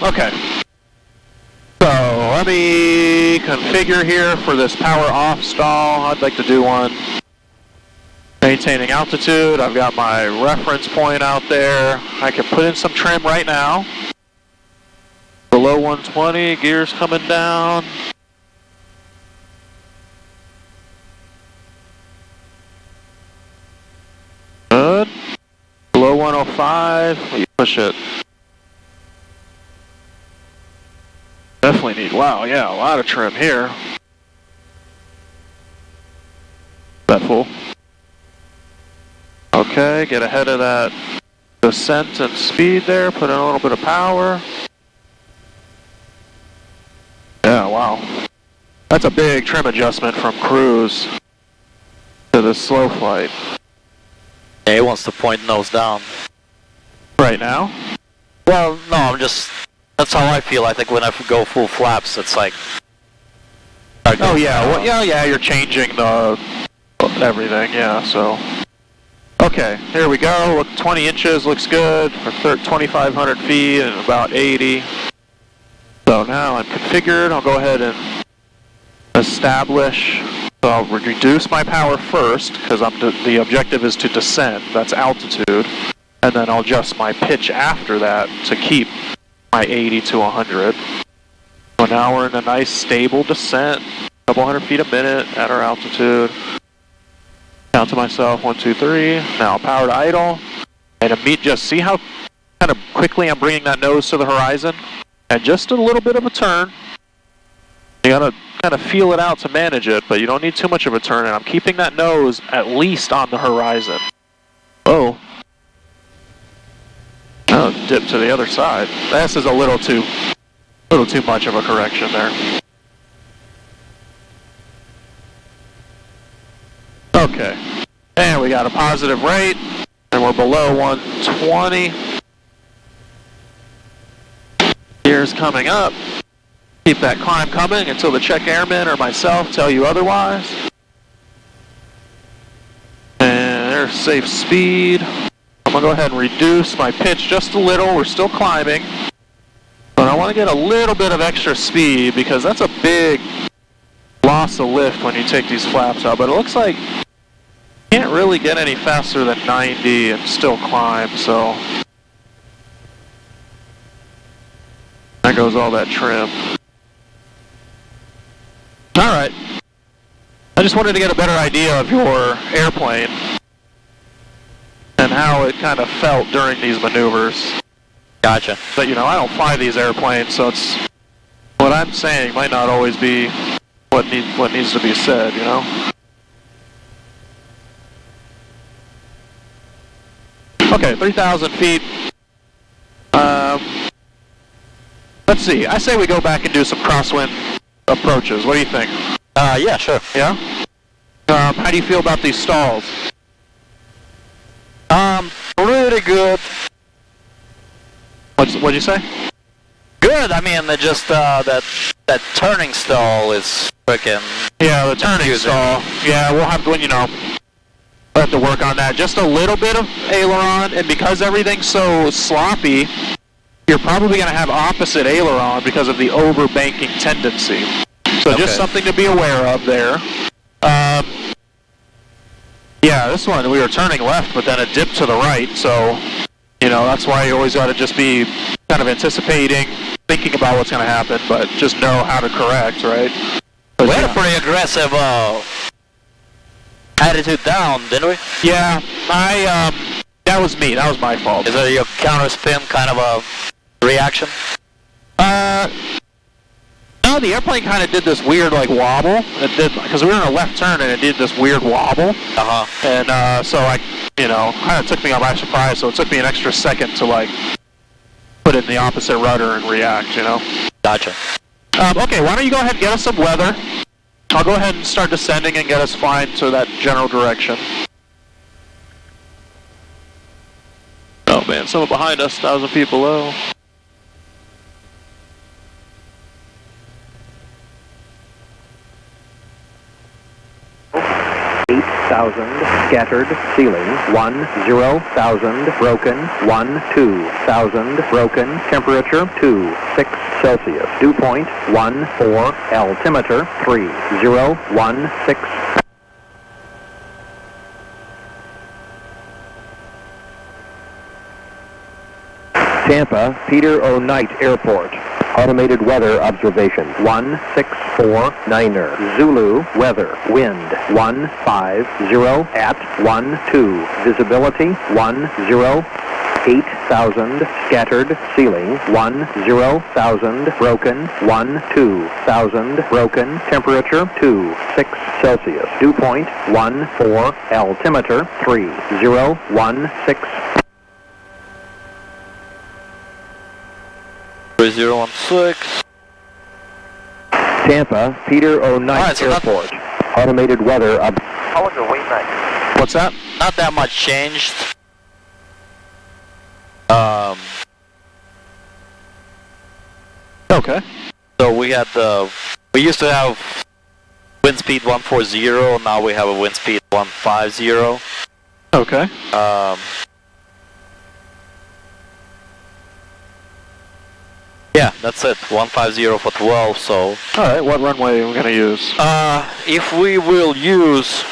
Okay, so let me configure here for this power off stall. I'd like to do one. Maintaining altitude, I've got my reference point out there. I can put in some trim right now. Below 120, gears coming down. Good. Below 105, you push it. Definitely need, wow, yeah, a lot of trim here. That full? Okay, get ahead of that descent and speed there, put in a little bit of power. Yeah, wow. That's a big trim adjustment from cruise to the slow flight. Yeah, he wants to point nose down. Right now? Well, no, that's how I feel. I think when I go full flaps, it's like... Oh yeah, well, yeah, you're changing the everything, yeah, so... Okay, here we go. Look, 20 inches looks good for 2,500 feet and about 80. So now I'm configured. I'll go ahead and establish. So I'll reduce my power first, because the objective is to descend. That's altitude. And then I'll adjust my pitch after that to keep my 80 to 100. So now we're in a nice stable descent, a couple hundred feet a minute at our altitude. Count to myself, 1, 2, 3. Now power to idle. And just see how kind of quickly I'm bringing that nose to the horizon. And just a little bit of a turn. You gotta kind of feel it out to manage it, but you don't need too much of a turn. And I'm keeping that nose at least on the horizon. Oh. Oh, dip to the other side. This is a little too much of a correction there. Okay, and we got a positive rate, and we're below 120. Gears coming up. Keep that climb coming until the check airman or myself tell you otherwise. And there's safe speed. I'm gonna go ahead and reduce my pitch just a little. We're still climbing, but I want to get a little bit of extra speed because that's a big loss of lift when you take these flaps out. But it looks like can't really get any faster than 90 and still climb, so there goes all that trim. Alright, I just wanted to get a better idea of your airplane and how it kind of felt during these maneuvers. Gotcha. But I don't fly these airplanes, so it's what I'm saying might not always be what needs to be said, Okay, 3,000 feet. Let's see. I say we go back and do some crosswind approaches. What do you think? Yeah, sure. Yeah? How do you feel about these stalls? Pretty good. What'd you say? Good. I mean, just that turning stall is freaking. Yeah, the turning stall. Yeah, we'll have to, we'll have to work on that. Just a little bit of aileron, and because everything's so sloppy, you're probably going to have opposite aileron because of the overbanking tendency. So just something to be aware of there. Yeah, this one, we were turning left, but then it dipped to the right, so, that's why you always got to just be kind of anticipating thinking about what's going to happen, but just know how to correct, right? We had a pretty aggressive attitude down, didn't we? Yeah, that was me. That was my fault. Is that your counter spin kind of a reaction? No, the airplane kind of did this weird like wobble. It did because we were in a left turn and it did this weird wobble. And so kind of took me by surprise. So it took me an extra second to like put it in the opposite rudder and react. Gotcha. Okay, why don't you go ahead and get us some weather? I'll go ahead and start descending and get us flying to that general direction. Oh man, someone behind us, 1,000 feet below. 8,000, scattered, ceiling, 10,000, broken, 12,000, broken, temperature, 26 Celsius, dew point, 14, altimeter, 3016. Tampa, Peter O. Knight Airport. Automated weather observation, 1649er. Zulu, weather, wind, 150 at 12. Visibility, 8,000, scattered, ceiling, 10,000, broken, 12,000, broken, temperature, 26 Celsius. Dew point, 14, altimeter, 3016. 3016. Tampa, Peter O. Knight Airport. Automated weather up. How was the wing night? What's that? Not that much changed. Okay. So we used to have wind speed 140, now we have a wind speed 150. Okay. Yeah, that's it. 150 for 12, so... Alright, what runway are we going to use? If we will use...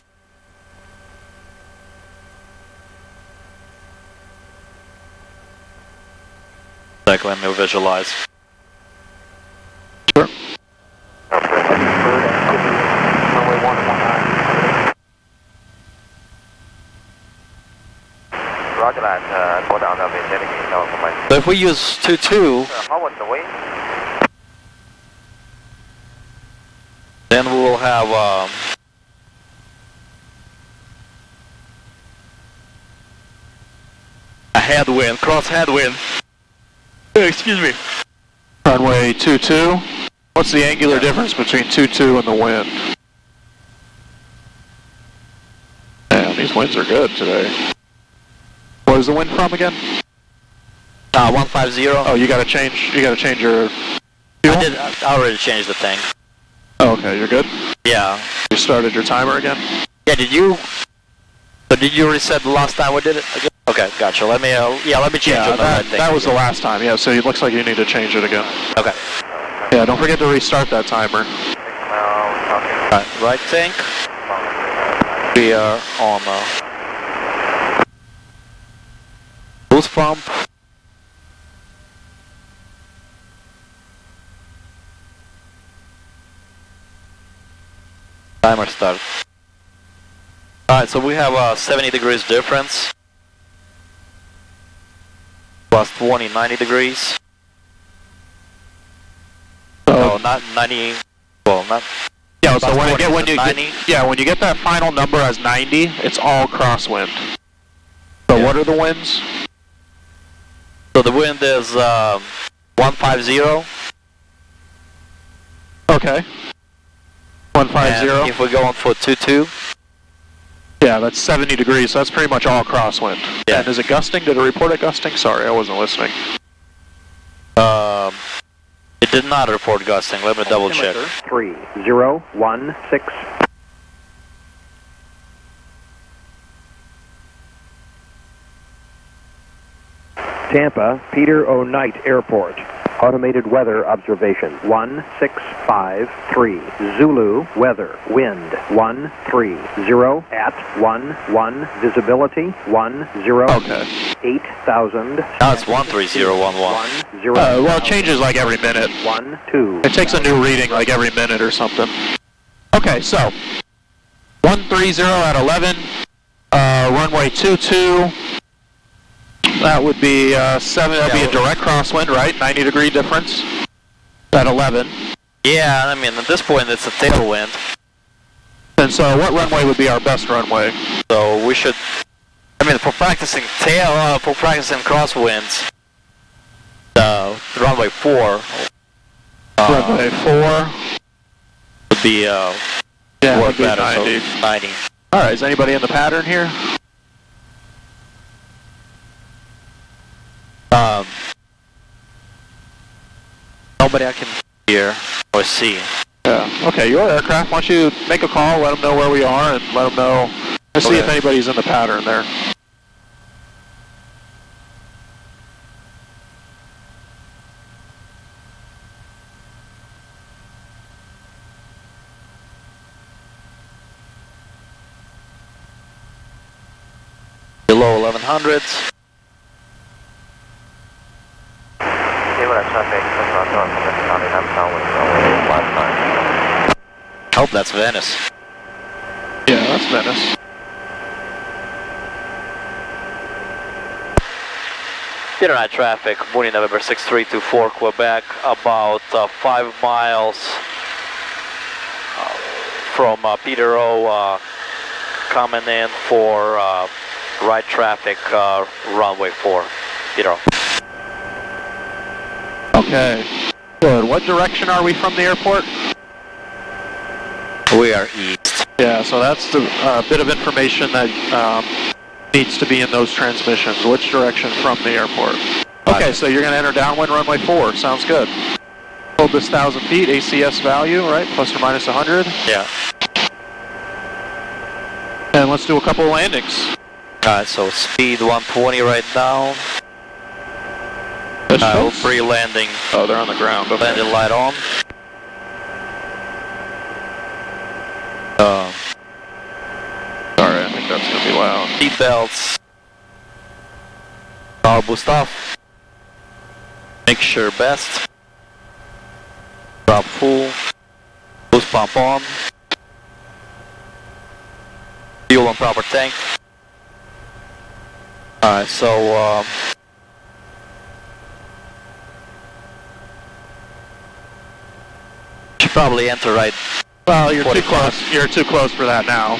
Like, let me visualize. Sure. Roger that, go down there, So if we use 22... How was the wind? Then we will have a headwind, cross headwind. Excuse me. Runway 22. What's the angular difference between 22 and the wind? Man, these winds are good today. What is the wind from again? 150. Oh, you gotta change your fuel? I already changed the thing. Oh, okay, you're good? Yeah. You started your timer again? Yeah, did you reset the last time we did it again? Okay, gotcha. Let me change it. That was the last time, yeah, so it looks like you need to change it again. Okay. Yeah, don't forget to restart that timer. Right tank. We are on boost pump. Timer start. Alright, so we have a 70 degrees difference. Plus 20, 90 degrees. No, not 90. Well, not. Yeah, so when you get that final number as 90, it's all crosswind. So what are the winds? So the wind is 150. Okay. 150. And if we go on for 22. Yeah, that's 70 degrees, so that's pretty much all crosswind. Yeah. And is it gusting? Did it report it gusting? Sorry, I wasn't listening. It did not report gusting. Let me double check. 3016. Tampa, Peter O. Knight Airport. Automated weather observation, 1653. Zulu, weather, wind, 130 at 11. Visibility, 10. Okay. 8,000. Now it's 13011. Well, it changes like every minute. 1, 2. It takes a new reading like every minute or something. Okay, so 130 at 11, runway 22. That would be 7. That'd be a direct crosswind, right? 90-degree difference at 11. Yeah, I mean at this point it's a tailwind. And so, what runway would be our best runway? So we should. I mean, for practicing crosswinds, the runway 4. Runway 4 would be yeah, work would be better. 90. So 90. All right, is anybody in the pattern here? Nobody I can hear or see. Yeah. Okay, your aircraft. Why don't you make a call, let them know where we are, and let them know. Let's see if anybody's in the pattern there. Below 1100. Hope that's Venice. Yeah, that's Venice. Peter Knight traffic, Mooney November 6324 Quebec, about 5 miles from Peter O, coming in for right traffic, runway 4, Peter O. Okay, good. What direction are we from the airport? We are east. Yeah, so that's the bit of information that needs to be in those transmissions. Which direction from the airport? Okay, so you're going to enter downwind runway 4. Sounds good. Hold this 1,000 feet, ACS value, right? Plus or minus 100. Yeah. And let's do a couple of landings. Alright, so speed 120 right now. Pre-landing. Oh, they're on the ground. Okay. Landing light on. Sorry, I think that's going to be loud. Seat belts. Power boost off. Mixture best. Drop full. Boost pump on. Fuel on proper tank. Alright, so should probably enter right. Well, you're 45. too close. You're too close for that now.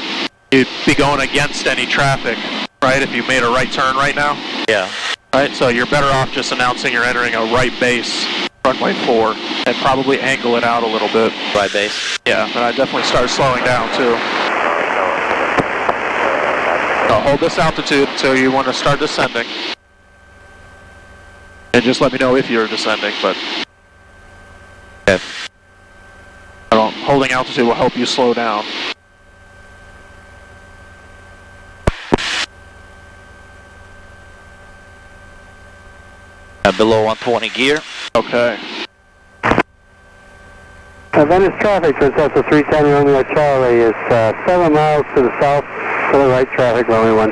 You'd be going against any traffic, right? If you made a right turn right now. Yeah. Right, so you're better off just announcing you're entering a right base, runway 4, and probably angle it out a little bit. Right base. Yeah, and I definitely start slowing down too. So hold this altitude until you want to start descending. And just let me know if you're descending, but Okay. holding altitude will help you slow down. Below 120 gear. Okay. Venice traffic to Cessna 310 Romeo Charlie is 7 miles to the south for the right traffic, runway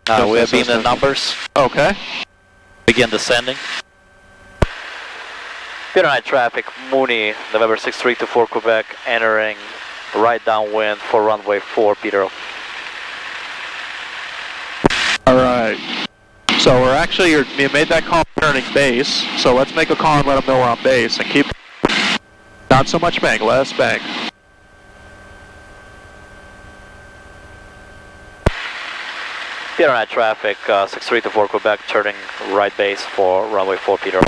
13. We have been the numbers. Okay. Begin descending. Peter Knight traffic, Mooney, November 6324 Quebec, entering right downwind for runway 4, Peter. Alright. So we're actually, you made that call turning base, so let's make a call and let them know we're on base, and keep, not so much bank, less bank. Peter Knight traffic, 6324 Quebec, turning right base for runway 4, Peter.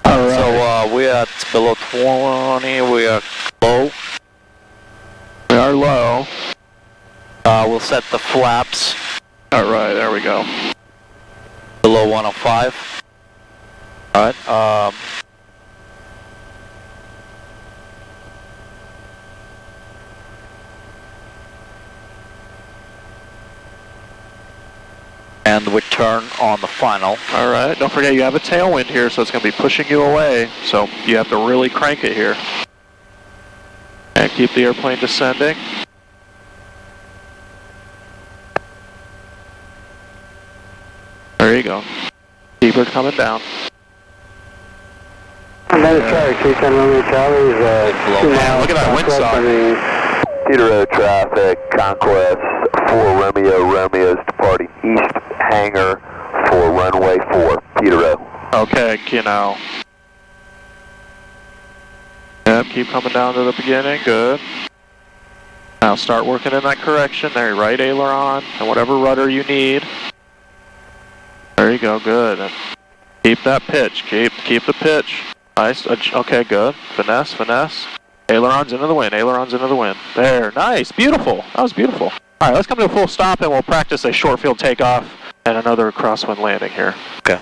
Alright. So we're at below 20, we are low. We are low. We'll set the flaps. Alright, there we go. Below 105. Alright, and we turn on the final. Alright, don't forget you have a tailwind here, so it's going to be pushing you away, so you have to really crank it here. And keep the airplane descending. There There you go. Keep her coming down. And then Charlie, 310 Romeo Charlie is Man, look at that windsock. Peterborough traffic, Conquest 4 Romeo, Romeo's departing east hangar for runway 4, Peterborough. Okay, you know. Yep, keep coming down to the beginning, good. Now start working in that correction there, right aileron, and whatever rudder you need. There you go, good. And keep that pitch, keep the pitch. Nice, okay, good. Finesse, finesse. Ailerons into the wind, ailerons into the wind. There, nice, beautiful. That was beautiful. All right, let's come to a full stop and we'll practice a short field takeoff and another crosswind landing here. Okay.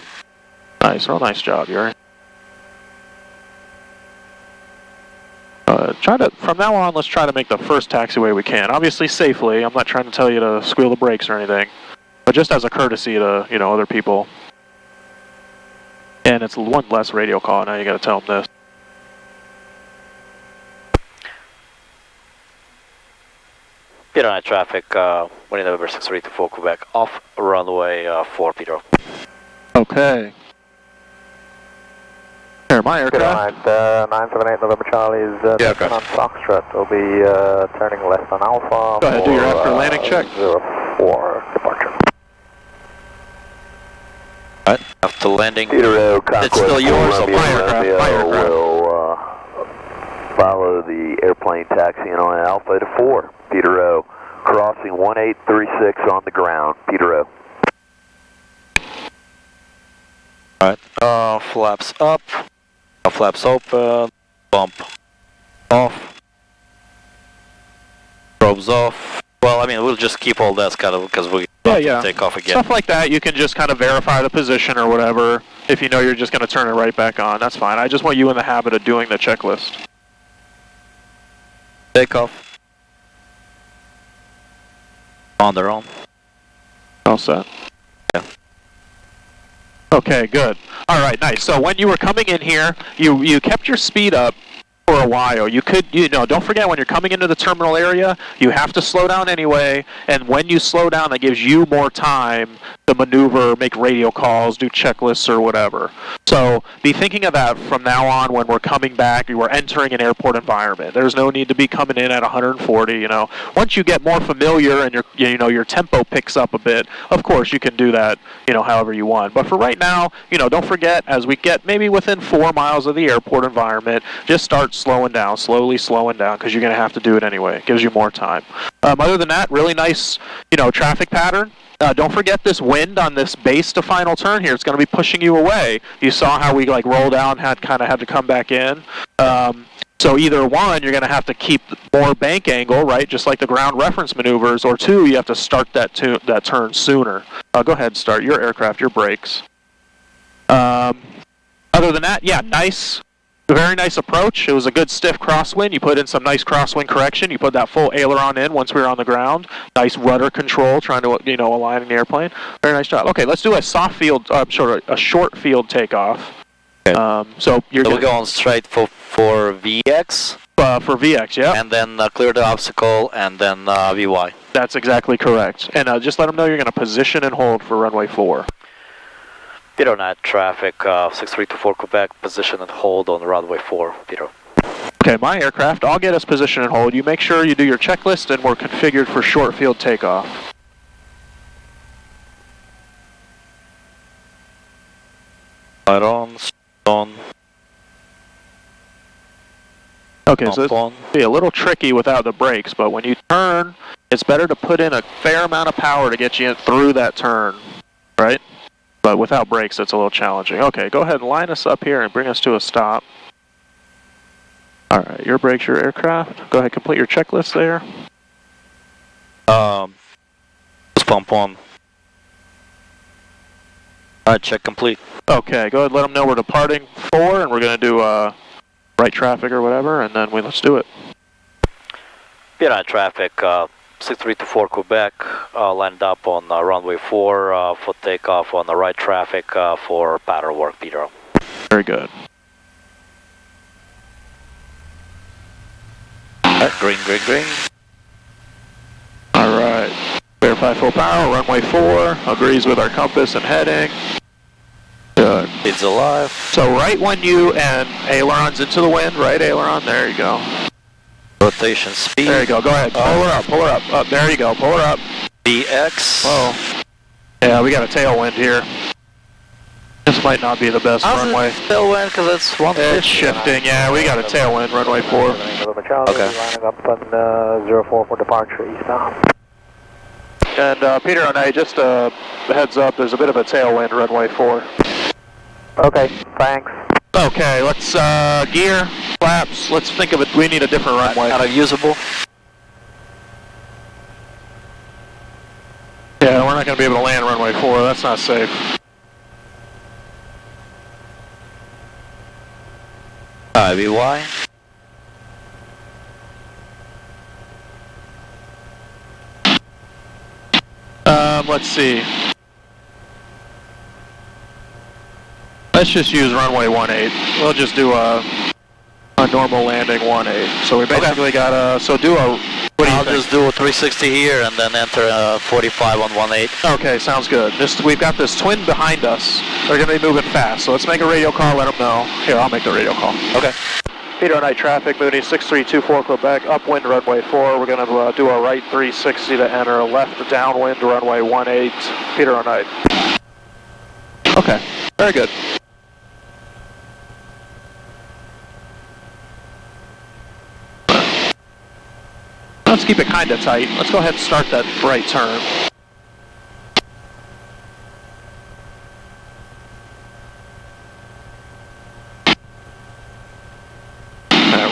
Nice, real nice job, Yuri. From now on, let's try to make the first taxiway we can. Obviously safely, I'm not trying to tell you to squeal the brakes or anything, but just as a courtesy to, you know, other people. And it's one less radio call, now you gotta tell them this. Peter on traffic, winning November 634 Quebec, off runway 4, Peter. Okay. Here, my aircraft. 978 November Charlie is on Foxtrot. We'll be turning left on Alpha. Go ahead, do your after landing check. 04 departure. Alright, after landing. Peterborough, It's still yours, so my aircraft. will follow the airplane taxiing on Alpha to 4. Peterborough, crossing 1836 on the ground. Peterborough. Alright, flaps up, flaps open, bump off, probes off. Well, I mean, we'll just keep all that kind of because we take off again. Stuff like that, you can just kind of verify the position or whatever. If you know you're just going to turn it right back on, that's fine. I just want you in the habit of doing the checklist. Take off. On their own. All set. Yeah. Okay, good. All right, nice. So when you were coming in here, you kept your speed up for a while. You could, you know, don't forget when you're coming into the terminal area, you have to slow down anyway, and when you slow down, that gives you more time to maneuver, make radio calls, do checklists or whatever. So be thinking of that from now on when we're coming back, we're entering an airport environment. There's no need to be coming in at 140, you know. Once you get more familiar and your tempo picks up a bit, of course you can do that, you know, however you want. But for right now, you know, don't forget, as we get maybe within 4 miles of the airport environment, just start slowing down, slowly slowing down, because you're going to have to do it anyway. It gives you more time. Other than that, really nice, you know, traffic pattern. Don't forget this wind on this base to final turn here. It's going to be pushing you away. You saw how we like rolled out and had to come back in. So either one, you're going to have to keep more bank angle, right, just like the ground reference maneuvers, or two, you have to start that turn sooner. Go ahead, start your aircraft, your brakes. Other than that, yeah, nice. Very nice approach. It was a good stiff crosswind. You put in some nice crosswind correction. You put that full aileron in once we were on the ground. Nice rudder control, trying to, you know, align the airplane. Very nice job. Okay, let's do a soft field, a short field takeoff. Okay. So we're going straight for VX. For VX, yeah. And then clear the obstacle, and then VY. That's exactly correct. And just let them know you're going to position and hold for runway 4. Peter, net traffic, 6324 Quebec, position and hold on runway 4, Peter. Okay, my aircraft, I'll get us position and hold. You make sure you do your checklist and we're configured for short field takeoff. Right on. Okay, so it's be a little tricky without the brakes, but when you turn, it's better to put in a fair amount of power to get you through that turn, right? But without brakes, it's a little challenging. Okay, go ahead and line us up here and bring us to a stop. All right, your brakes, your aircraft. Go ahead, complete your checklist there. Just pump on. All right, check complete. Okay, go ahead, let them know we're departing 4, and we're going to do right traffic or whatever, and then let's do it. Peter, net traffic, 6324 Quebec, land up on runway 4 for takeoff on the right traffic for pattern work, Peter. Very good. Green. All right. Verify full power, runway 4, agrees with our compass and heading. Good. It's alive. So right when you and ailerons into the wind, right aileron, there you go. Rotation speed. There you go, go ahead, pull her up, pull her up. Up, there you go, pull her up. BX. Oh. Yeah, we got a tailwind here. This might not be the best runway. Tailwind, because it's 150. It's shifting, yeah, we got a tailwind, runway 4. Okay. Lining up on 04 for departure eastbound. And Peter and I, just a heads up, there's a bit of a tailwind, runway 4. Okay, thanks. Okay, let's gear, flaps, let's think of it, we need a different runway. Kind of usable. Yeah, we're not going to be able to land runway 4, that's not safe. IBY. Let's see. Let's just use runway 18. We'll just do a normal landing 18. So we basically got a, so do a, what do you I'll think? just do a 360 here and then enter 45 on 18. Okay, sounds good. We've got this twin behind us. They're going to be moving fast, so let's make a radio call, let them know. Here, I'll make the radio call. Okay. Peter Knight traffic, Mooney 6324 Quebec, upwind runway 4. We're going to do a right 360 to enter, a left downwind runway 18. Peter Knight. Okay, very good. Let's keep it kind of tight. Let's go ahead and start that right turn.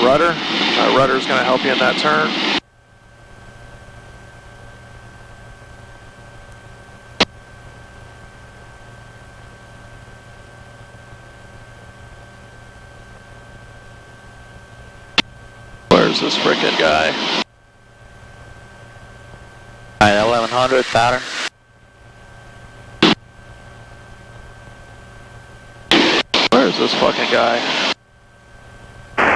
Rudder. Rudder's going to help you in that turn. Where's this frickin' guy? Alright, 1100 pattern. Where's this fucking guy?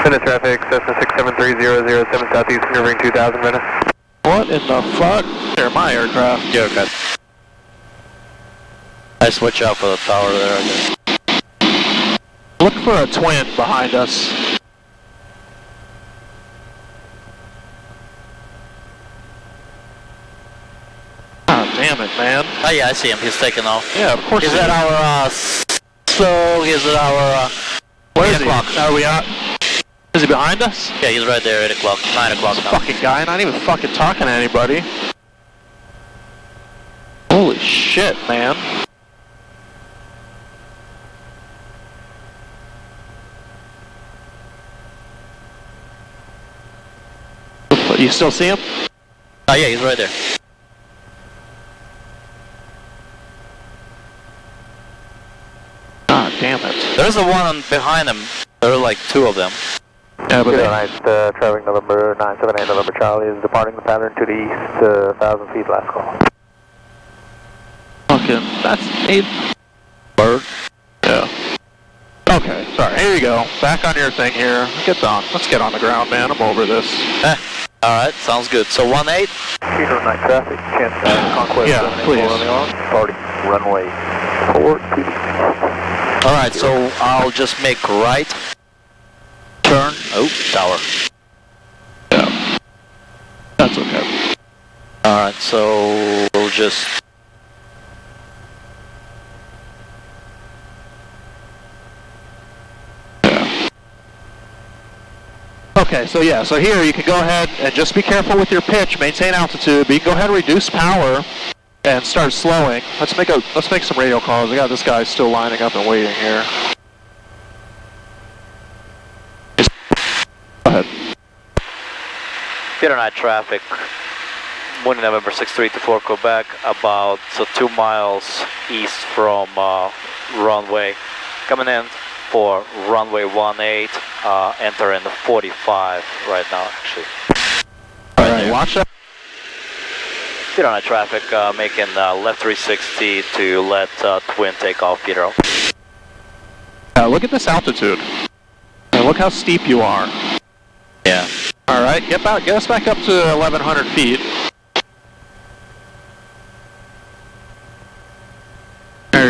Venice traffic, Cessna 673-007 southeast, maneuvering 2000 Venice. What in the fuck? They're my aircraft. Your cut. I switch out for the tower there, I guess. Look for a twin behind us. God damn it, man. Oh yeah, I see him. He's taking off. Yeah, of course. He's at our, so he's at our, Where is 8 he? o'clock. Are we out? Is he behind us? Yeah, he's right there, 8 o'clock, 9 o'clock now. Fucking guy, not even fucking talking to anybody. Holy shit, man. You still see him? Oh yeah, he's right there. God damn it. There's the one behind him. There are like 2 of them. Yeah, but Nice, traffic November 978 November Charlie is departing the pattern to the east, 1,000 feet last call. fucking, that's 8 bird. Yeah. Okay, sorry, here you go. Back on your thing here. Get on. Let's get on the ground, man. I'm over this. Alright, sounds good. So 18? Peter Knight traffic, chance Conquest Yeah, 784 please. on the arm, departing runway 4 to the east. Alright, so I'll just make right turn. Oh, tower. Yeah. That's okay. Alright, so we'll just... Okay, so yeah, so here you can go ahead and just be careful with your pitch, maintain altitude, but you can go ahead and reduce power and start slowing. Let's make some radio calls. I got this guy still lining up and waiting here. Go ahead. Peter Knight traffic, morning November 6324 Quebec, about 2 miles east from runway. Coming in for runway 18, entering the 45 right now actually. Alright, watch that. Peter Knight traffic, making left 360 to let twin take off, Peter. Look at this altitude. And look how steep you are. Yeah. Alright, get us back up to 1,100 feet.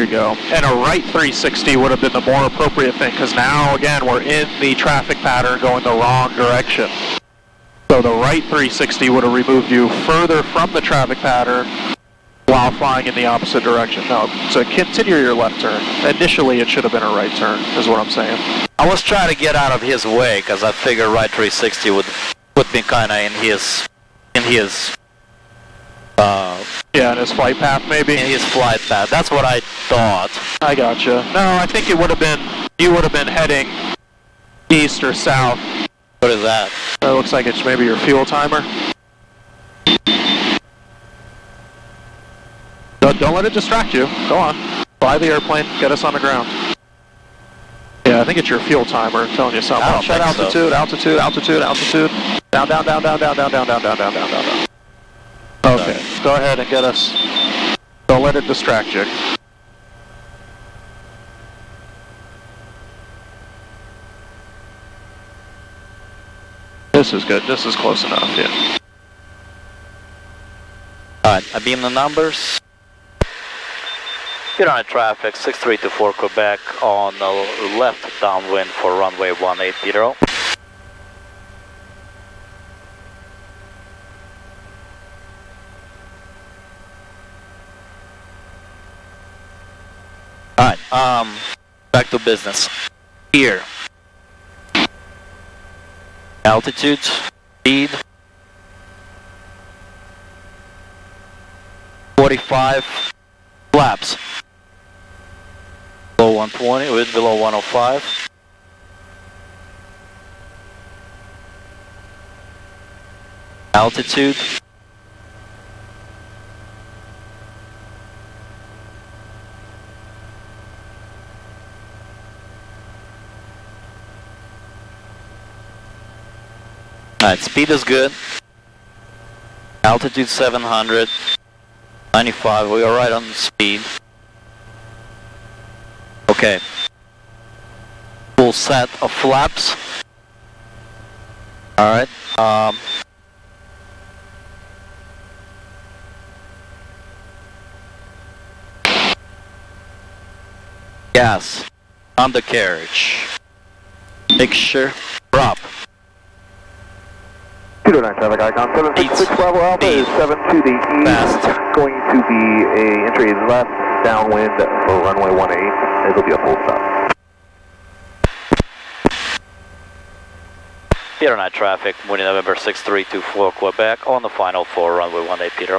you go. And a right 360 would have been the more appropriate thing, because now, again, we're in the traffic pattern going the wrong direction. So the right 360 would have removed you further from the traffic pattern while flying in the opposite direction. No, so continue your left turn. Initially, it should have been a right turn, is what I'm saying. I was trying to get out of his way, because I figured right 360 would put me kind of in his yeah, in his flight path, maybe? in his flight path. That's what I thought. I gotcha. No, I think it would have been, you would have been heading east or south. What is that? It looks like it's maybe your fuel timer. Don't let it distract you. Go on. Fly the airplane, get us on the ground. Yeah, I think it's your fuel timer telling you something. I don't Set think altitude, so. altitude, altitude, altitude. Down, down, down, down, down, down, down, down, down, down, down, down, down. Okay, go ahead and get us. Don't let it distract you. This is good. This is close enough, yeah. Alright, I beam the numbers. You're on traffic, 6324 Quebec on the left downwind for runway 180. Alright, back to business. Here. Altitude, speed. 45 flaps. Below 120, with below 105. Altitude. Alright, speed is good. Altitude 700. 95, we are right on speed. Okay. Full set of flaps. Alright. Gas. Undercarriage. Mixture. Drop. 209 traffic icon, 766 Bravo Alpha is 7 to the east. Fast. Going to be a entry left downwind for runway 18. It'll be a full stop. Peter night traffic, Mooney November 6324 Quebec on the final for runway 18.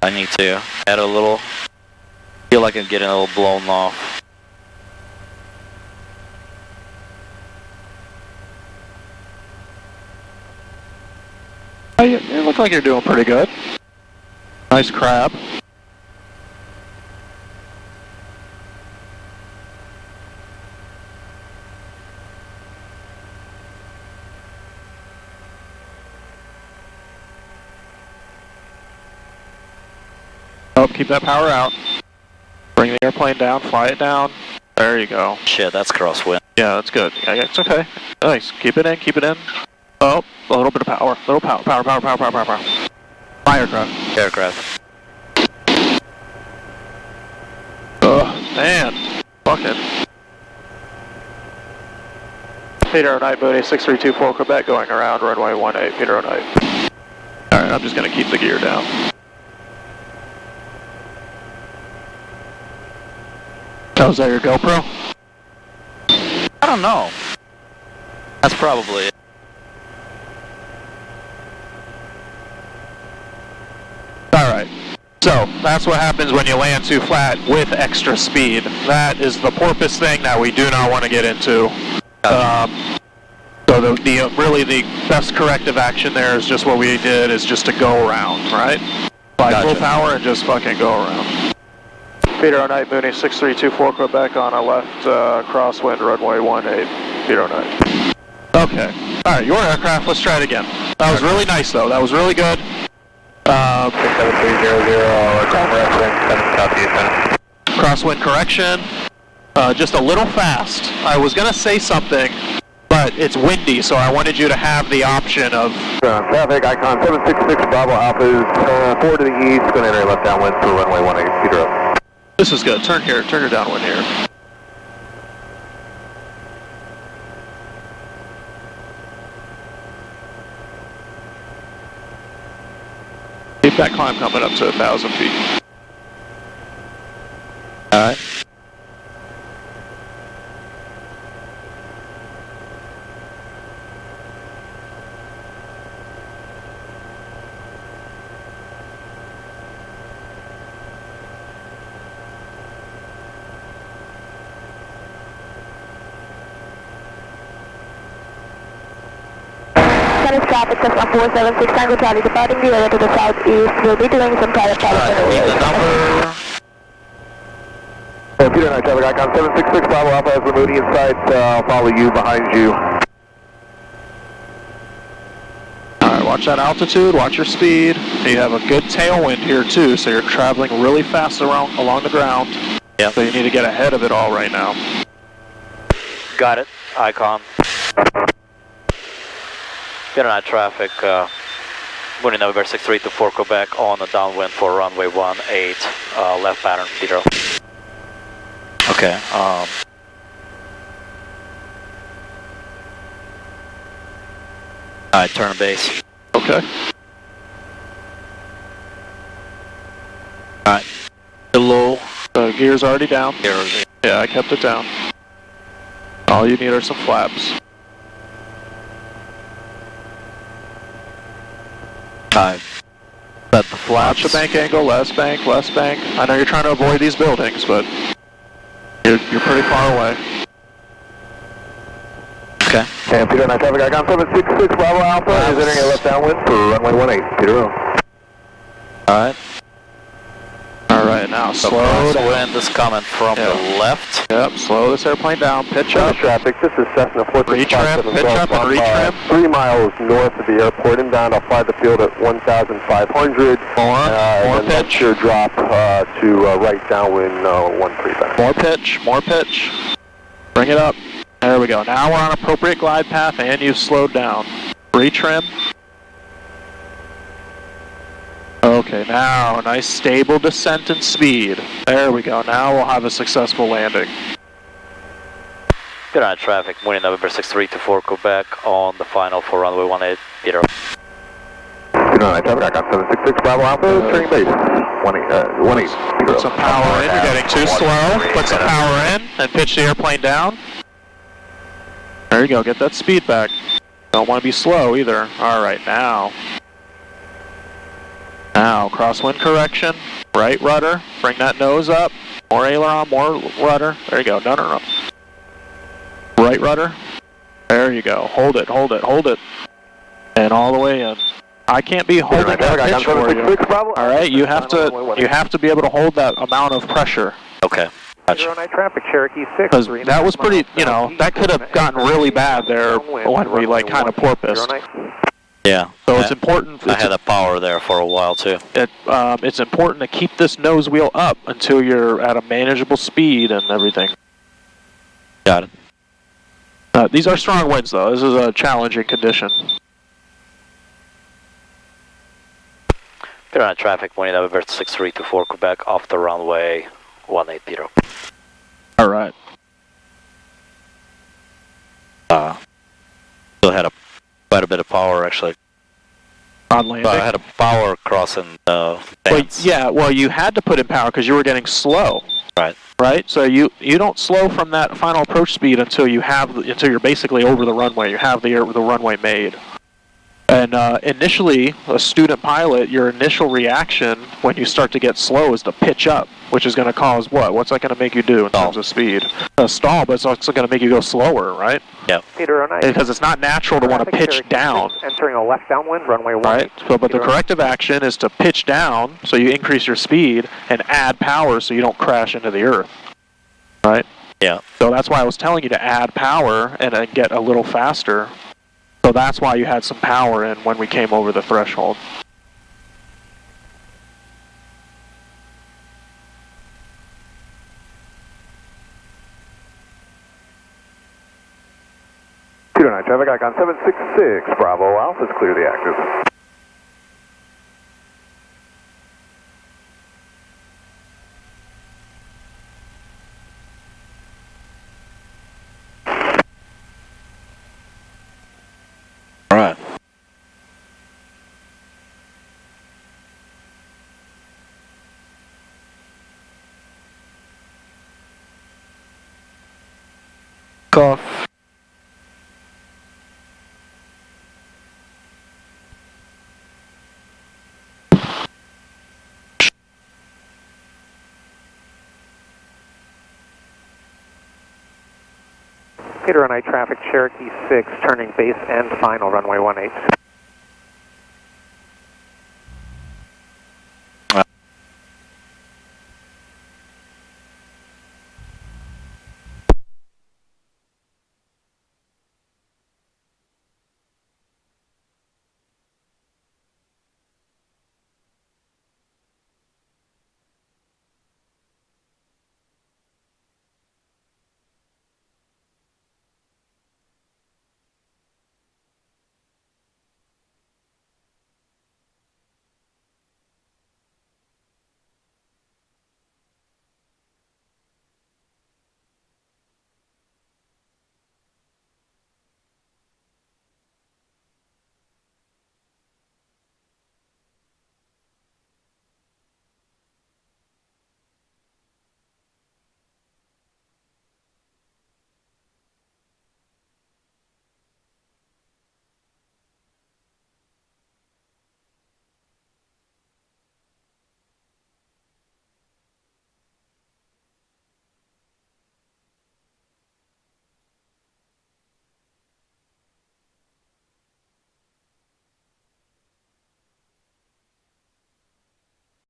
I need to add a little, feel like I'm getting a little blown off. You look like you're doing pretty good. Nice crab. Oh, keep that power out. Bring the airplane down, fly it down. There you go. Shit, that's crosswind. Yeah, that's good. Yeah, it's okay. Nice. Keep it in, keep it in. Oh, a little bit of power. Little power, power, power, power, power, power, power. My aircraft. Aircraft. Ugh, man. Fuck it. Peter 09, Mooney, 6324 Quebec, going around runway 18, Peter 09. Alright, I'm just gonna keep the gear down. Oh, is that your GoPro? I don't know. That's probably it. Alright, so that's what happens when you land too flat with extra speed. That is the porpoise thing that we do not want to get into. So really the best corrective action there is just what we did, is just to go around, right? Fly full power and just fucking go around. Peter 09, Mooney, 6324 Quebec on a left crosswind runway 18, Peter 09. Okay, alright, your aircraft, let's try it again. That was really nice though, that was really good. 67300, crosswind, 7 southeast. Crosswind correction, just a little fast. I was gonna say something, but it's windy, so I wanted you to have the option of... Traffic, Icon 766, Bravo Alpha is 4 to the east, going to enter left downwind for runway 18, Peter O. This is good. Turn here. Turn your downwind here. Keep that climb coming up to 1,000 feet. Alright. Traffic, Cessna 476, Tango Charlie, departing the area to the southeast. We'll be doing some private Alright, need the number. Peter and I, traffic, Icon 766, Bravo Alpha has Lamuni in sight. I'll follow you behind you. Alright, watch that altitude, watch your speed. You have a good tailwind here too, so you're traveling really fast along the ground. Yep. So you need to get ahead of it all right now. Got it. Icon. Peter and I, traffic, winning November 63 to 4 Quebec on the downwind for runway 18, left pattern, Peter. Okay, alright, turn base. Okay. Alright, low. The gear's already down. Gears. Yeah, I kept it down. All you need are some flaps. Alright. Set the flaps. Watch the bank angle, less bank. I know you're trying to avoid these buildings, but you're pretty far away. Okay. And Peter and I, traffic, Icon 766, Bravo Alpha is entering a left downwind for runway 18, Peter O. Alright. Alright, now slow down. Wind is coming from the left. Yep, slow this airplane down, pitch up. Traffic, this is Cessna 465. Retrim, pitch up and retrim. 3 miles north of the airport, inbound. I'll fly the field at 1,500. More and then pitch. your drop to right downwind 13. More pitch. Bring it up. There we go. Now we're on appropriate glide path and you've slowed down. Retrim. Okay, now a nice stable descent and speed. There we go. Now we'll have a successful landing. Good night, traffic. Winning November 63 to 4 Quebec on the final for runway 18, Peter. Good night, traffic. I got 766 Bravo Alpha, turning base. 18. Put some power in. You're getting too slow. Put some power in and pitch the airplane down. There you go. Get that speed back. Don't want to be slow either. All right, now. Now, crosswind correction, right rudder, bring that nose up, more aileron, more rudder, there you go, no. Right rudder, there you go, hold it, and all the way in. I can't be holding that pitch for you. Alright, you have to be able to hold that amount of pressure. Okay. Gotcha. Traffic, Cherokee 6. Because that was pretty, that could have gotten really bad there when we kind of porpoised. Yeah. So it's important. I had the power there for a while too. It's important to keep this nose wheel up until you're at a manageable speed and everything. Got it. These are strong winds though. This is a challenging condition. They're on traffic, winning November 63 to 4 Quebec off the runway 18, Peter. All right. Still had quite a bit of power actually. On landing? I had a power crossing bands. Well, you had to put in power because you were getting slow. Right? So you don't slow from that final approach speed until you're basically over the runway. You have the runway made. And initially, a student pilot, your initial reaction when you start to get slow is to pitch up, which is going to cause what? What's that going to make you do in terms of speed? Stall, but it's also going to make you go slower, right? Yeah. Peter, because it's not natural to want to pitch down. Entering a left downwind, runway 18. Right. So, but the corrective action is to pitch down, so you increase your speed, and add power, so you don't crash into the earth. Right. Yeah. So that's why I was telling you to add power and get a little faster. So that's why you had some power in when we came over the threshold. Peter 9 traffic, icon 766, Bravo Alpha is clear the active. All right. Off. Peter 9 traffic, Cherokee 6, turning base and final runway 18.